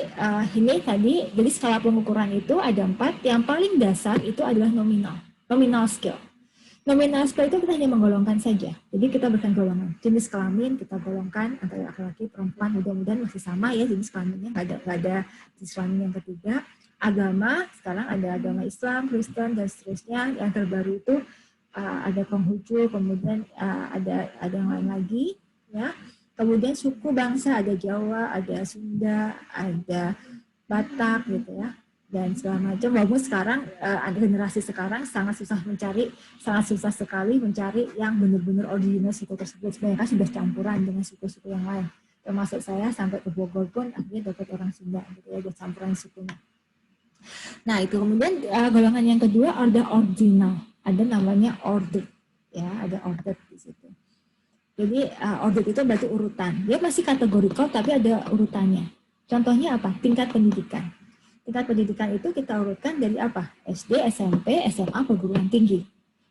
ini tadi, jadi skala pengukuran itu ada 4. Yang paling dasar itu adalah nominal scale. Nominal scale itu kita hanya menggolongkan saja. Jadi kita berikan golongan. Jenis kelamin kita golongkan antara laki-laki, perempuan, mudah-mudahan masih sama ya jenis kelaminnya, nggak ada jenis kelamin yang ketiga. Agama, sekarang ada agama Islam, Kristen, dan seterusnya. Yang terbaru itu ada Konghucu, kemudian ada yang lain lagi. Ya. Kemudian suku bangsa, ada Jawa, ada Sunda, ada Batak gitu ya. Dan segala macam. Walaupun sekarang generasi sekarang sangat susah sekali mencari yang benar-benar original suku tersebut. Sebenarnya sudah campuran dengan suku-suku yang lain. Termasuk saya sampai ke Bogor pun akhirnya dapat orang Sunda gitu ya, ada campuran sukunya. Nah itu kemudian golongan yang kedua ada ordinal, ada namanya ordered, ya ada ordered di situ. Jadi ordered itu berarti urutan. Dia masih kategorikal tapi ada urutannya. Contohnya apa? Tingkat pendidikan. Tingkat pendidikan itu kita urutkan dari apa? SD, SMP, SMA, perguruan tinggi.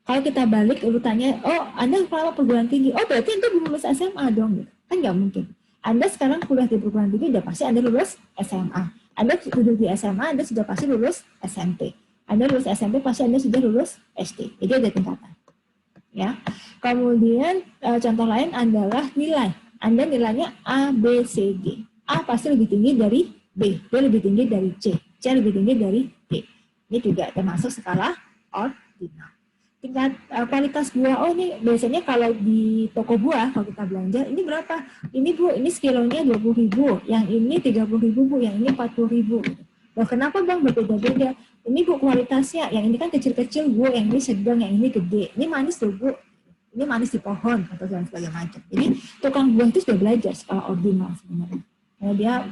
Kalau kita balik urutannya, oh Anda kalau perguruan tinggi, oh berarti Anda belum lulus SMA dong. Gitu. Kan nggak mungkin. Anda sekarang kuliah di perguruan tinggi, udah pasti Anda lulus SMA. Anda duduk di SMA, Anda sudah pasti lulus SMP. Anda lulus SMP, pasti Anda sudah lulus SD. Jadi ada tingkatan. Ya. Kemudian contoh lain adalah nilai. Anda nilainya A, B, C, D. A pasti lebih tinggi dari B, B lebih tinggi dari C lebih tinggi dari D. Ini juga termasuk skala ordinal. Tingkat kualitas buah, oh ini biasanya kalau di toko buah, kalau kita belanja, ini berapa? Ini Bu, ini sekilonya 20.000, yang ini 30.000 Bu, yang ini 40.000. Loh kenapa Bang berbeda-beda? Ini Bu kualitasnya, yang ini kan kecil-kecil Bu, yang ini sedang, yang ini gede. Ini manis tuh Bu, ini manis di pohon, atau sebagainya macam. Jadi tukang buah itu sudah belajar skala ordinal sebenarnya. Nah, dia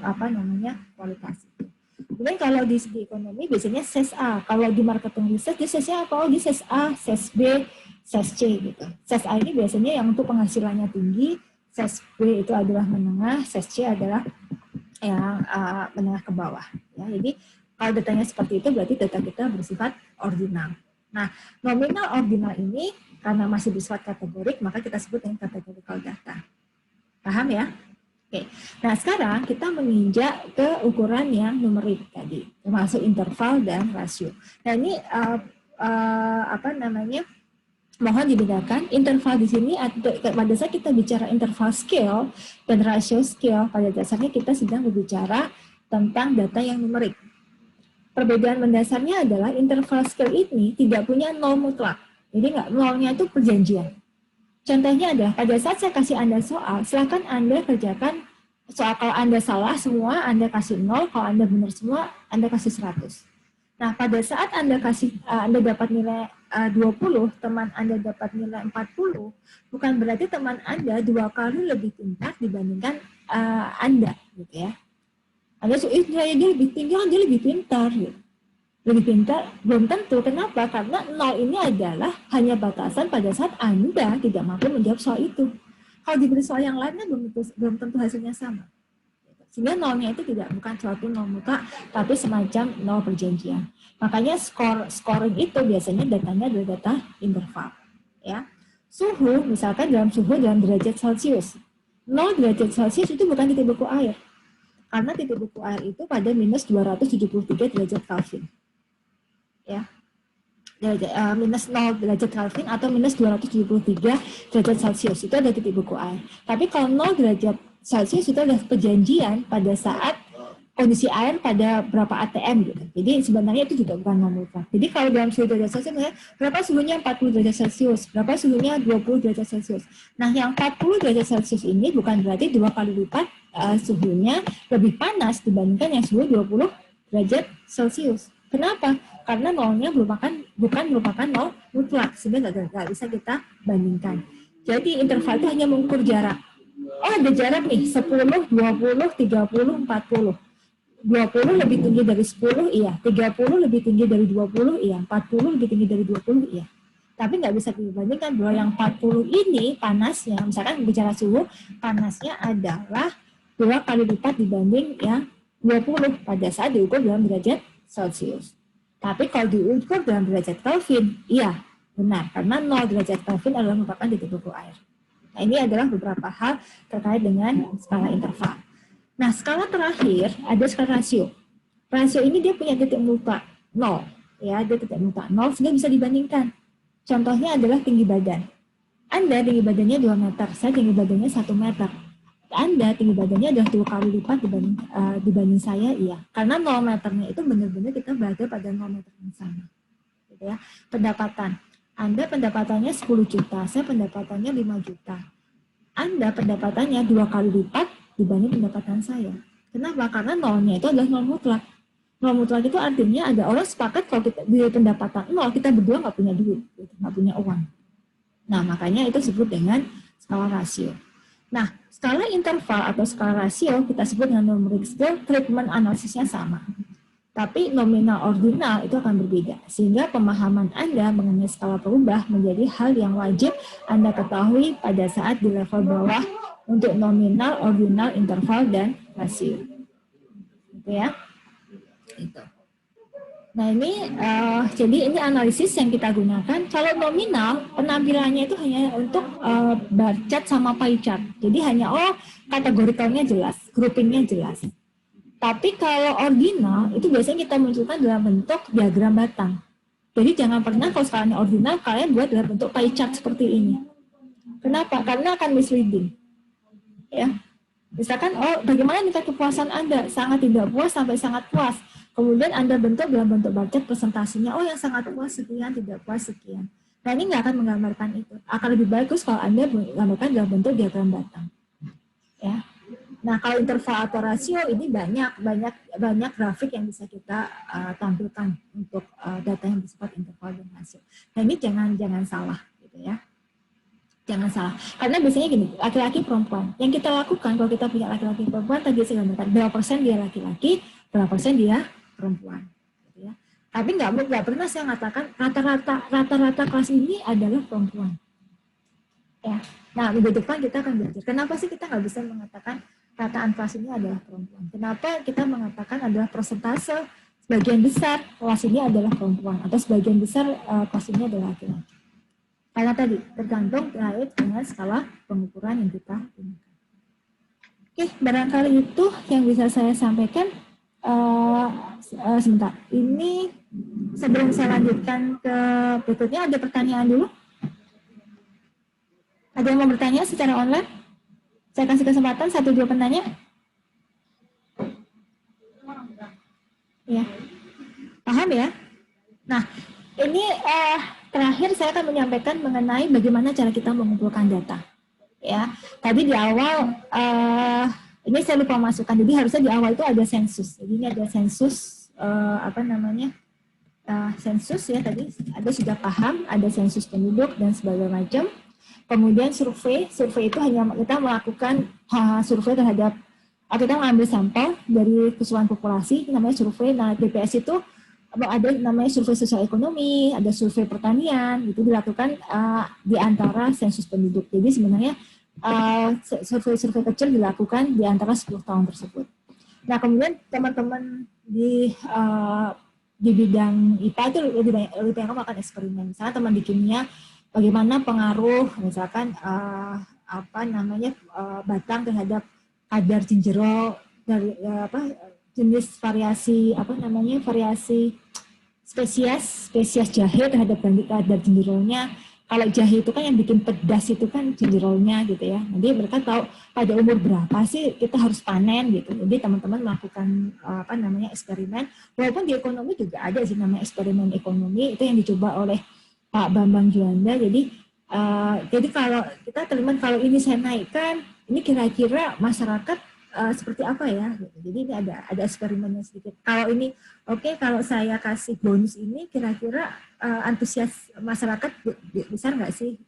kualitas itu. Kemudian kalau di segi ekonomi biasanya ses A. Kalau di marketing research dia sesnya apa? Oh di ses A, ses B, ses C gitu. Ses A ini biasanya yang untuk penghasilannya tinggi, ses B itu adalah menengah, ses C adalah yang menengah ke bawah. Ya, jadi kalau datanya seperti itu berarti data kita bersifat ordinal. Nah, nominal ordinal ini karena masih bersifat kategorik maka kita sebut dengan categorical data. Paham ya? Oke, nah sekarang kita menginjak ke ukuran yang numerik tadi, termasuk interval dan rasio. Nah ini mohon dibedakan interval di sini pada saat kita bicara interval scale dan rasio scale pada dasarnya kita sedang berbicara tentang data yang numerik. Perbedaan mendasarnya adalah interval scale ini tidak punya nol mutlak, jadi nolnya itu perjanjian. Contohnya adalah pada saat saya kasih Anda soal, silakan Anda kerjakan soal. Kalau Anda salah semua, Anda kasih 0. Kalau Anda benar semua, Anda kasih 100. Nah, pada saat Anda dapat nilai 20, teman Anda dapat nilai 40, bukan berarti teman Anda 2 kali lebih pintar dibandingkan Anda, gitu ya. Anda dia lebih tinggi, dia lebih pintar, gitu. Lebih pintar, belum tentu. Kenapa? Karena 0 ini adalah hanya batasan pada saat Anda tidak mampu menjawab soal itu. Kalau diberi soal yang lainnya belum tentu hasilnya sama. Sehingga 0-nya itu bukan suatu 0 mutlak, tapi semacam 0 perjanjian. Makanya scoring itu biasanya datanya adalah data interval. Ya. Suhu, misalkan dalam derajat Celcius. 0 derajat Celcius itu bukan titik beku air. Karena titik beku air itu pada minus 273 derajat Kelvin. Ya, minus 0 derajat Kelvin atau minus 273 derajat Celcius itu ada titik beku air. Tapi kalau 0 derajat Celcius itu ada perjanjian pada saat kondisi air pada berapa ATM gitu. Jadi sebenarnya itu juga bukan mutlak. Jadi kalau dalam suhu derajat Celcius, berapa suhunya 40 derajat Celcius, berapa suhunya 20 derajat Celcius. Nah yang 40 derajat Celcius ini bukan berarti 2 kali lipat suhunya lebih panas dibandingkan yang suhu 20 derajat Celcius. Kenapa? Karena nolnya bukan merupakan nol mutlak, sehingga nggak bisa kita bandingkan. Jadi interval itu hanya mengukur jarak. Oh ada jarak nih, 10, 20, 30, 40. 20 lebih tinggi dari 10, iya. 30 lebih tinggi dari 20, iya. 40 lebih tinggi dari 20, iya. Tapi nggak bisa dibandingkan bahwa yang 40 ini panasnya, misalkan bicara suhu, panasnya adalah 2 kali lipat dibanding yang 20 pada saat diukur dalam derajat Celcius. Tapi kalau diukur dalam derajat Kelvin, iya benar, karena 0 derajat Kelvin adalah merupakan titik beku air. Nah, ini adalah beberapa hal terkait dengan skala interval. Nah, skala terakhir ada skala rasio. Rasio ini dia punya titik muka 0, ya, dia titik muka 0 sehingga bisa dibandingkan. Contohnya adalah tinggi badan. Anda tinggi badannya 2 meter, saya tinggi badannya 1 meter. Anda tinggi badannya adalah 2 kali lipat dibanding saya, iya. Karena 0 meternya itu benar-benar kita berada pada 0 meter yang sama. Gitu ya. Pendapatan. Anda pendapatannya 10 juta, saya pendapatannya 5 juta. Anda pendapatannya 2 kali lipat dibanding pendapatan saya. Kenapa? Karena nolnya itu adalah nol mutlak. Nol mutlak itu artinya ada orang sepakat kalau kita di pendapatan nol, kita berdua nggak punya duit, gitu, nggak punya uang. Nah, makanya itu disebut dengan skala rasio. Nah, skala interval atau skala rasio kita sebut dengan numeric scale, treatment analisisnya sama. Tapi nominal ordinal itu akan berbeda. Sehingga pemahaman Anda mengenai skala berubah menjadi hal yang wajib Anda ketahui pada saat di level bawah untuk nominal, ordinal, interval, dan rasio. Gitu ya. Itu. Nah ini, jadi ini analisis yang kita gunakan. Kalau nominal, penampilannya itu hanya untuk bar chart sama pie chart. Jadi hanya kategorikalnya jelas, groupingnya jelas. Tapi kalau ordinal, itu biasanya kita munculkan dalam bentuk diagram batang. Jadi jangan pernah kalau skalanya ordinal, kalian buat dalam bentuk pie chart seperti ini. Kenapa? Karena akan misleading. Ya. Misalkan, bagaimana tingkat kepuasan Anda? Sangat tidak puas sampai sangat puas. Kemudian Anda bentuk dalam bentuk bar chart presentasinya, yang sangat puas sekian, tidak puas sekian. Nah ini nggak akan menggambarkan itu. Akan lebih bagus kalau Anda menggambarkan dalam bentuk diagram batang. Ya. Nah, kalau interval atau rasio ini banyak grafik yang bisa kita tampilkan untuk data yang bersifat interval dan rasio. Nah, ini jangan salah gitu ya. Jangan salah. Karena biasanya gini, laki-laki perempuan. Yang kita lakukan kalau kita punya laki-laki perempuan tadi saya gambarkan berapa persen dia laki-laki, berapa persen dia perempuan gitu ya. Tapi nggak pernah saya mengatakan rata-rata kelas ini adalah perempuan. Ya. Nah, minggu depan kita akan belajar. Kenapa sih kita nggak bisa mengatakan rataan kelas ini adalah perempuan? Kenapa kita mengatakan adalah persentase sebagian besar kelas ini adalah perempuan atau sebagian besar kelas ini adalah laki-laki? Karena tadi tergantung terkait dengan skala pengukuran yang kita gunakan. Oke, barangkali itu yang bisa saya sampaikan. Sebentar, ini sebelum saya lanjutkan ke berikutnya, ada pertanyaan dulu? Ada yang mau bertanya secara online? Saya kasih kesempatan 1-2 penanya. Ya, paham ya? Nah, ini terakhir saya akan menyampaikan mengenai bagaimana cara kita mengumpulkan data. Ya, tadi di awal ini saya lupa masukkan. Jadi harusnya di awal itu ada sensus. Jadi ini ada sensus sensus ya tadi. Ada sudah paham, ada sensus penduduk dan sebagainya macam. Kemudian survei itu hanya kita melakukan survei terhadap, kita mengambil sampel dari keseluruhan populasi, namanya survei. Nah, BPS itu ada namanya survei sosial ekonomi, ada survei pertanian, itu dilakukan di antara sensus penduduk. Jadi sebenarnya survei-survei kecil dilakukan di antara 10 tahun tersebut. Nah, kemudian teman-teman di bidang IPA itu lebih banyak melakukan eksperimen. Misalnya teman di kimia, bagaimana pengaruh misalkan batang terhadap kadar ginjerol dari jenis variasi variasi spesies jahe terhadap kadar ginjerolnya. Kalau jahe itu kan yang bikin pedas itu kan ginjerolnya gitu ya. Jadi mereka tahu pada umur berapa sih kita harus panen gitu. Jadi teman-teman melakukan eksperimen. Walaupun di ekonomi juga ada sih namanya eksperimen ekonomi, itu yang dicoba oleh Pak Bambang Juanda. Jadi kalau kita terima kalau ini saya naikkan, ini kira-kira masyarakat seperti apa ya? Jadi ini ada eksperimennya sedikit. Kalau ini kalau saya kasih bonus ini, kira-kira antusias masyarakat besar nggak sih?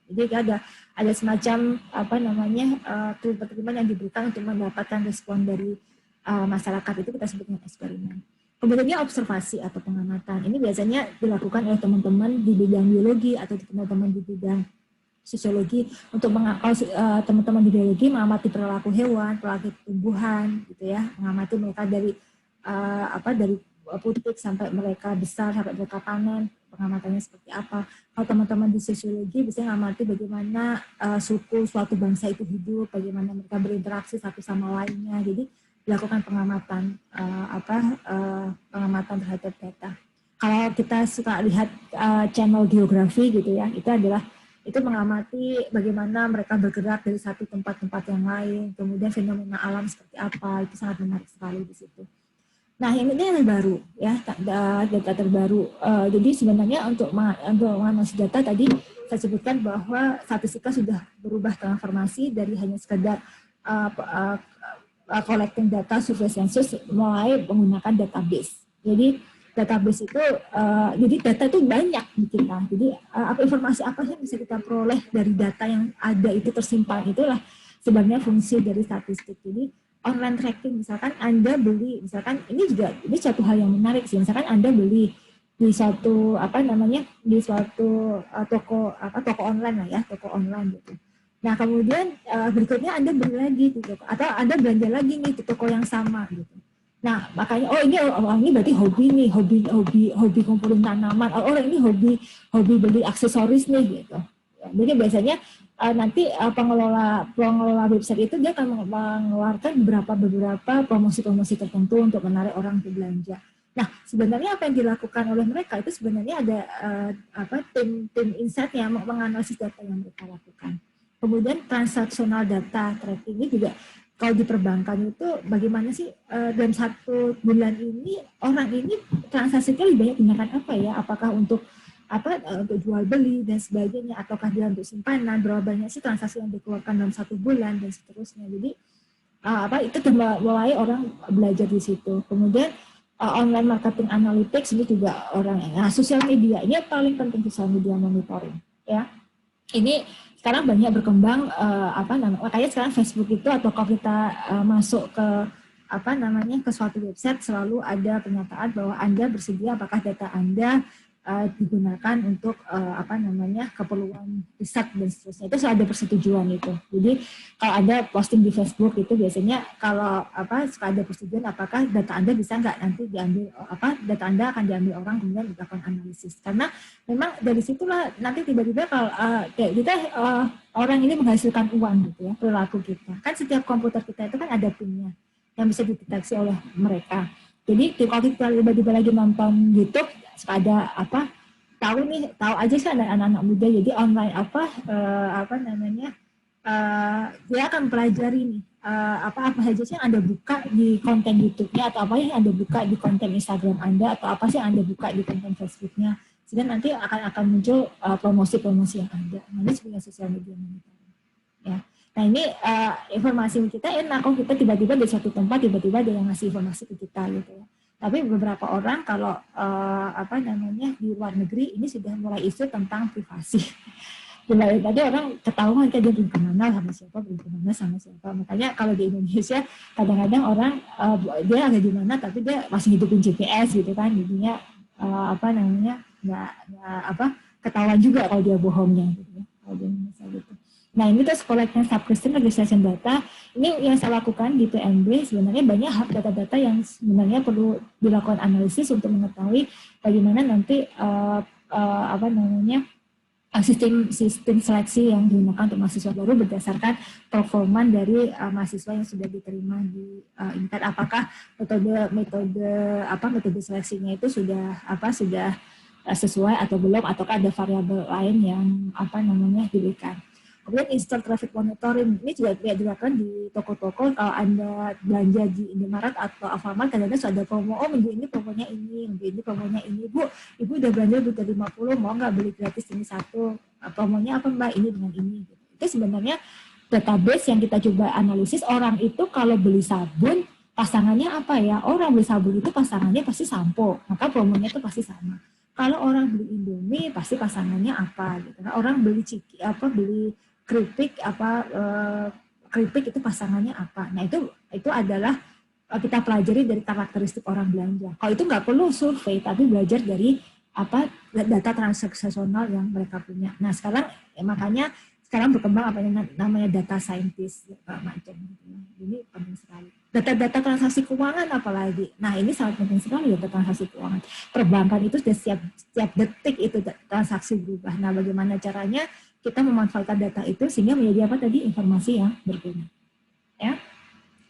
Jadi ada semacam pertemuan yang diberikan untuk mendapatkan respon dari masyarakat, itu kita sebut dengan eksperimen. Kemudian observasi atau pengamatan. Ini biasanya dilakukan oleh teman-teman di bidang biologi atau teman-teman di bidang sosiologi untuk teman-teman di biologi mengamati perilaku hewan, perilaku tumbuhan, gitu ya, mengamati mereka dari putik sampai mereka besar, sampai mereka panen, pengamatannya seperti apa. Kalau teman-teman di sosiologi bisa ngamati bagaimana suku suatu bangsa itu hidup, bagaimana mereka berinteraksi satu sama lainnya. Jadi dilakukan pengamatan pengamatan terhadap data. Kalau kita suka lihat channel geografi gitu ya, itu mengamati bagaimana mereka bergerak dari satu tempat-tempat yang lain, kemudian fenomena alam seperti apa, itu sangat menarik sekali di situ. Nah, ini yang baru ya, data terbaru. Jadi sebenarnya untuk menganalisis data tadi saya sebutkan bahwa statistika sudah berubah transformasi dari hanya sekedar collecting data survei sensus mulai menggunakan database. Jadi database itu, jadi data itu banyak di kita. Jadi informasi apa yang bisa kita peroleh dari data yang ada itu tersimpan, itulah sebenarnya fungsi dari statistik. Jadi online tracking, misalkan Anda beli, misalkan ini satu hal yang menarik sih. Misalkan Anda beli di suatu di suatu toko online lah ya, toko online gitu. Nah kemudian berikutnya Anda beli lagi gitu, atau Anda belanja lagi nih di toko yang sama gitu. Nah makanya ini berarti hobi nih, hobi kumpulin tanaman. Ini hobi beli aksesoris nih gitu. Jadi biasanya nanti pengelola website itu dia akan mengeluarkan beberapa promosi-promosi tertentu untuk menarik orang untuk belanja. Nah, sebenarnya apa yang dilakukan oleh mereka itu sebenarnya ada tim insight yang menganalisis data yang mereka lakukan. Kemudian transaksional data tracking ini juga kalau di perbankan itu bagaimana sih dalam 1 bulan ini orang ini transaksinya lebih banyak gunakan apa ya? Apakah untuk jual beli dan sebagainya, ataukah dia untuk simpanan, berapa banyak sih transaksi yang dikeluarkan dalam 1 bulan dan seterusnya. Jadi itu mulai orang belajar di situ. Kemudian online marketing analytics ini juga sosial media ini yang paling penting, sosial media monitoring ya. Ini sekarang banyak berkembang makanya sekarang Facebook itu atau kalau kita masuk ke ke suatu website selalu ada pernyataan bahwa Anda bersedia apakah data Anda digunakan untuk keperluan riset dan seterusnya. Itu sudah ada persetujuan itu. Jadi kalau ada posting di Facebook itu biasanya kalau suka ada persetujuan apakah data Anda bisa nggak nanti diambil data Anda akan diambil orang kemudian dilakukan analisis. Karena memang dari situlah nanti tiba-tiba kalau orang ini menghasilkan uang gitu ya, perilaku kita. Kan setiap komputer kita itu kan ada PIN-nya yang bisa dideteksi oleh mereka. Jadi kalau kita tiba-tiba lagi nonton YouTube, ada tahu aja sih ada anak-anak muda, jadi online dia akan pelajari nih apa saja sih yang Anda buka di konten YouTube-nya, atau apa yang Anda buka di konten Instagram Anda, atau apa sih yang Anda buka di konten Facebook-nya, sehingga nanti akan muncul promosi-promosi yang ada. Nanti sebagai sosial media monitoring ya. Nah ini informasi kita enak, kalau kita tiba-tiba di suatu tempat tiba-tiba ada yang ngasih informasi ke kita gitu ya. Tapi beberapa orang kalau di luar negeri ini sudah mulai isu tentang privasi. Tadi orang ketahuan kan dia belum kenal sama siapa. Makanya kalau di Indonesia kadang-kadang orang dia ada di mana tapi dia masih hidupin GPS gitu kan, jadinya nggak ketahuan juga kalau dia bohongnya gitu ya. Kalau di Indonesia gitu. Nah ini terus collecting sub-question registration data, ini yang saya lakukan di PMB. Sebenarnya banyak data-data yang sebenarnya perlu dilakukan analisis untuk mengetahui bagaimana nanti sistem seleksi yang digunakan untuk mahasiswa baru berdasarkan performa dari mahasiswa yang sudah diterima di Inter. Apakah metode seleksinya itu sudah sesuai atau belum, ataukah ada variabel lain yang diberikan. Kemudian install traffic monitoring ini juga dilakukan di toko-toko. Kalau Anda belanja di Indomaret atau Alfamart, kadang-kadang sudah ada promo, minggu ini promonya ini, minggu ini promonya ini. Ibu udah belanja butuh 50, mau nggak beli gratis ini satu, promonya apa Mbak, ini dengan ini. Itu sebenarnya database yang kita coba analisis. Orang itu kalau beli sabun, pasangannya apa ya? Orang beli sabun itu pasangannya pasti sampo, maka promonya itu pasti sama. Kalau orang beli Indomie, pasti pasangannya apa gitu. Nah, orang beli keripik itu pasangannya apa. Nah itu adalah kita pelajari dari karakteristik orang belanja. Kalau itu nggak perlu survei, tapi belajar dari data transaksional yang mereka punya. Nah sekarang makanya sekarang berkembang apa yang namanya data scientist macam gitu. Ini penting sekali. Data-data transaksi keuangan apalagi. Nah, ini sangat penting sekali data transaksi keuangan. Perbankan itu sudah setiap detik itu transaksi berubah. Nah, bagaimana caranya kita memanfaatkan data itu sehingga menjadi apa tadi informasi yang berguna. Ya.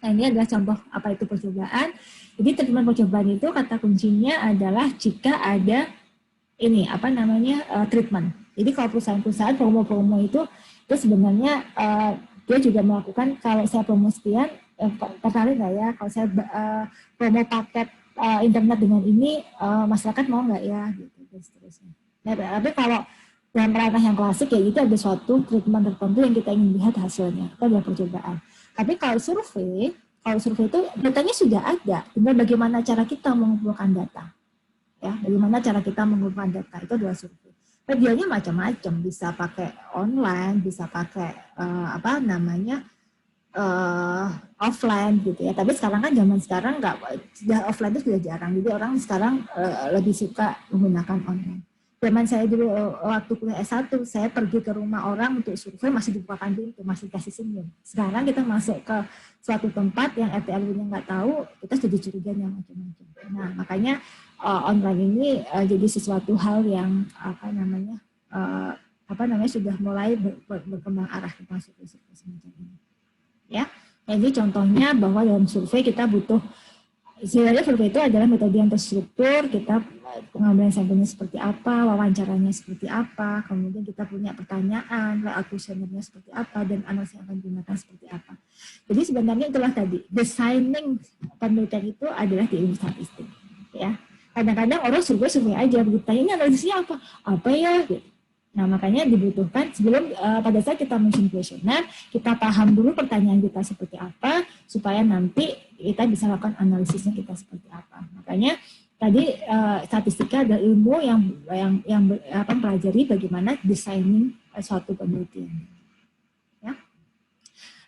Nah, ini adalah contoh apa itu percobaan. Jadi treatment percobaan itu kata kuncinya adalah jika ada ini apa namanya treatment. Jadi kalau perusahaan-perusahaan promo-promo itu sebenarnya dia juga melakukan kalau saya promo sekian tertarik nggak ya kalau saya promo paket internet dengan ini masyarakat mau nggak ya gitu dan seterusnya. Nah, tapi kalau dalam ranah yang klasik ya itu ada suatu treatment tertentu yang kita ingin lihat hasilnya, itu adalah percobaan. Tapi kalau survei itu datanya sudah ada, tinggal bagaimana cara kita mengumpulkan data. Ya, bagaimana cara kita mengumpulkan data itu adalah survei. Medianya macam-macam, bisa pakai online, bisa pakai offline gitu ya. Tapi sekarang kan zaman sekarang sudah offline itu sudah jarang. Jadi orang sekarang lebih suka menggunakan online. Zaman saya dulu waktu kuliah S1, saya pergi ke rumah orang untuk survei masih dibukakan pintu, masih kasih senyum. Sekarang kita masuk ke suatu tempat yang RT RW-nya nggak tahu, kita sudah curiganya macam-macam. Nah, makanya online ini jadi sesuatu hal yang sudah mulai berkembang arah ke survei semacam ini. Ya, jadi contohnya bahwa dalam survei kita butuh sebenarnya survei itu adalah metode yang terstruktur, kita pengambilan sampelnya seperti apa, wawancaranya seperti apa, kemudian kita punya pertanyaan, layout kuesionernya seperti apa, dan analisis yang akan digunakan seperti apa. Jadi sebenarnya itulah tadi, designing penelitian itu adalah di ilmu statistik. Ya. Kadang-kadang orang survei aja, begitu tanya, ini analisisnya apa? Apa ya? Gitu. Nah, makanya dibutuhkan sebelum pada saat kita menyusun kuesioner, kita paham dulu pertanyaan kita seperti apa, supaya nanti kita bisa lakukan analisisnya kita seperti apa. Makanya tadi statistika adalah ilmu yang mempelajari bagaimana designing suatu penelitian. Ya.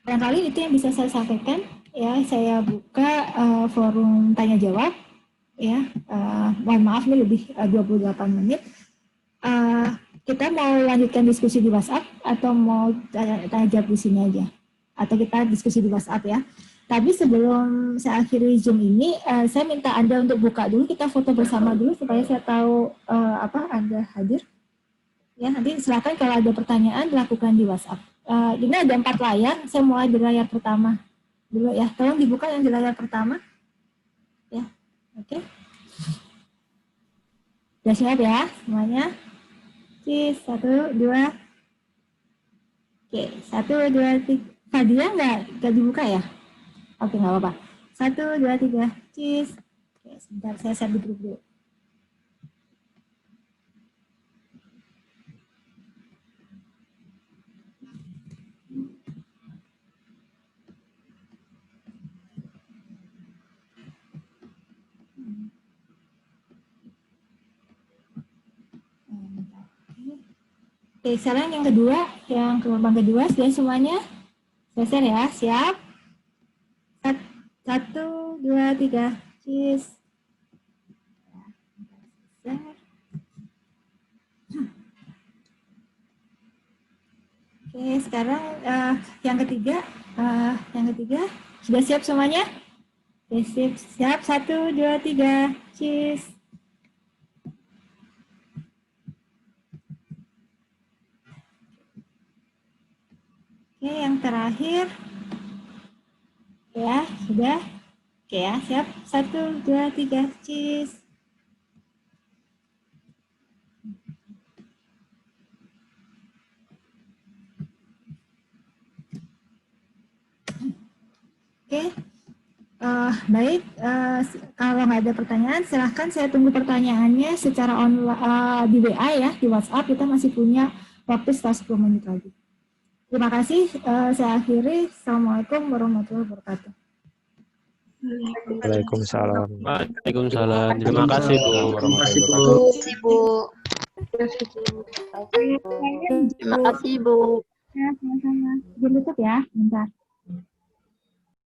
Barangkali itu yang bisa saya sampaikan. Ya, saya buka forum tanya jawab. Ya, mohon maaf nih lebih 28 menit. Kita mau lanjutkan diskusi di WhatsApp atau mau tanya jawab di sini aja? Atau kita diskusi di WhatsApp ya? Tapi sebelum saya akhiri Zoom ini, saya minta Anda untuk buka dulu, kita foto bersama dulu supaya saya tahu Anda hadir. Ya, nanti silakan kalau ada pertanyaan dilakukan di WhatsApp. Ini ada 4 layar, saya mulai di layar pertama dulu ya. Tolong dibuka yang di layar pertama. Ya, oke. Sudah siap ya semuanya? 1, 2. Oke, 1, 2, 3. Fadila nggak dibuka ya? Oke, nggak apa-apa. 1, 2, 3. Cheese. Oke, sebentar saya share di grup dulu. Oke, sekarang yang kedua, yang gelombang kedua, sudah semuanya? Selesai ya, siap? 1, 2, 3, cheese. Oke, sekarang yang ketiga sudah siap semuanya? Oke, siap, 1, 2, 3, cheese. Oke, yang terakhir. Ya, sudah. Oke ya, siap. 1, 2, 3, cheese. Oke. Baik, kalau nggak ada pertanyaan, silahkan saya tunggu pertanyaannya secara online di WA ya, di WhatsApp kita masih punya waktu sekitar 10 menit lagi. Terima kasih, saya akhiri. Assalamualaikum warahmatullahi wabarakatuh. Waalaikumsalam. Waalaikumsalam. Terima kasih Bu. Terima kasih Bu. Terima kasih Bu. Ya, sama-sama. Jangan tutup ya, bentar.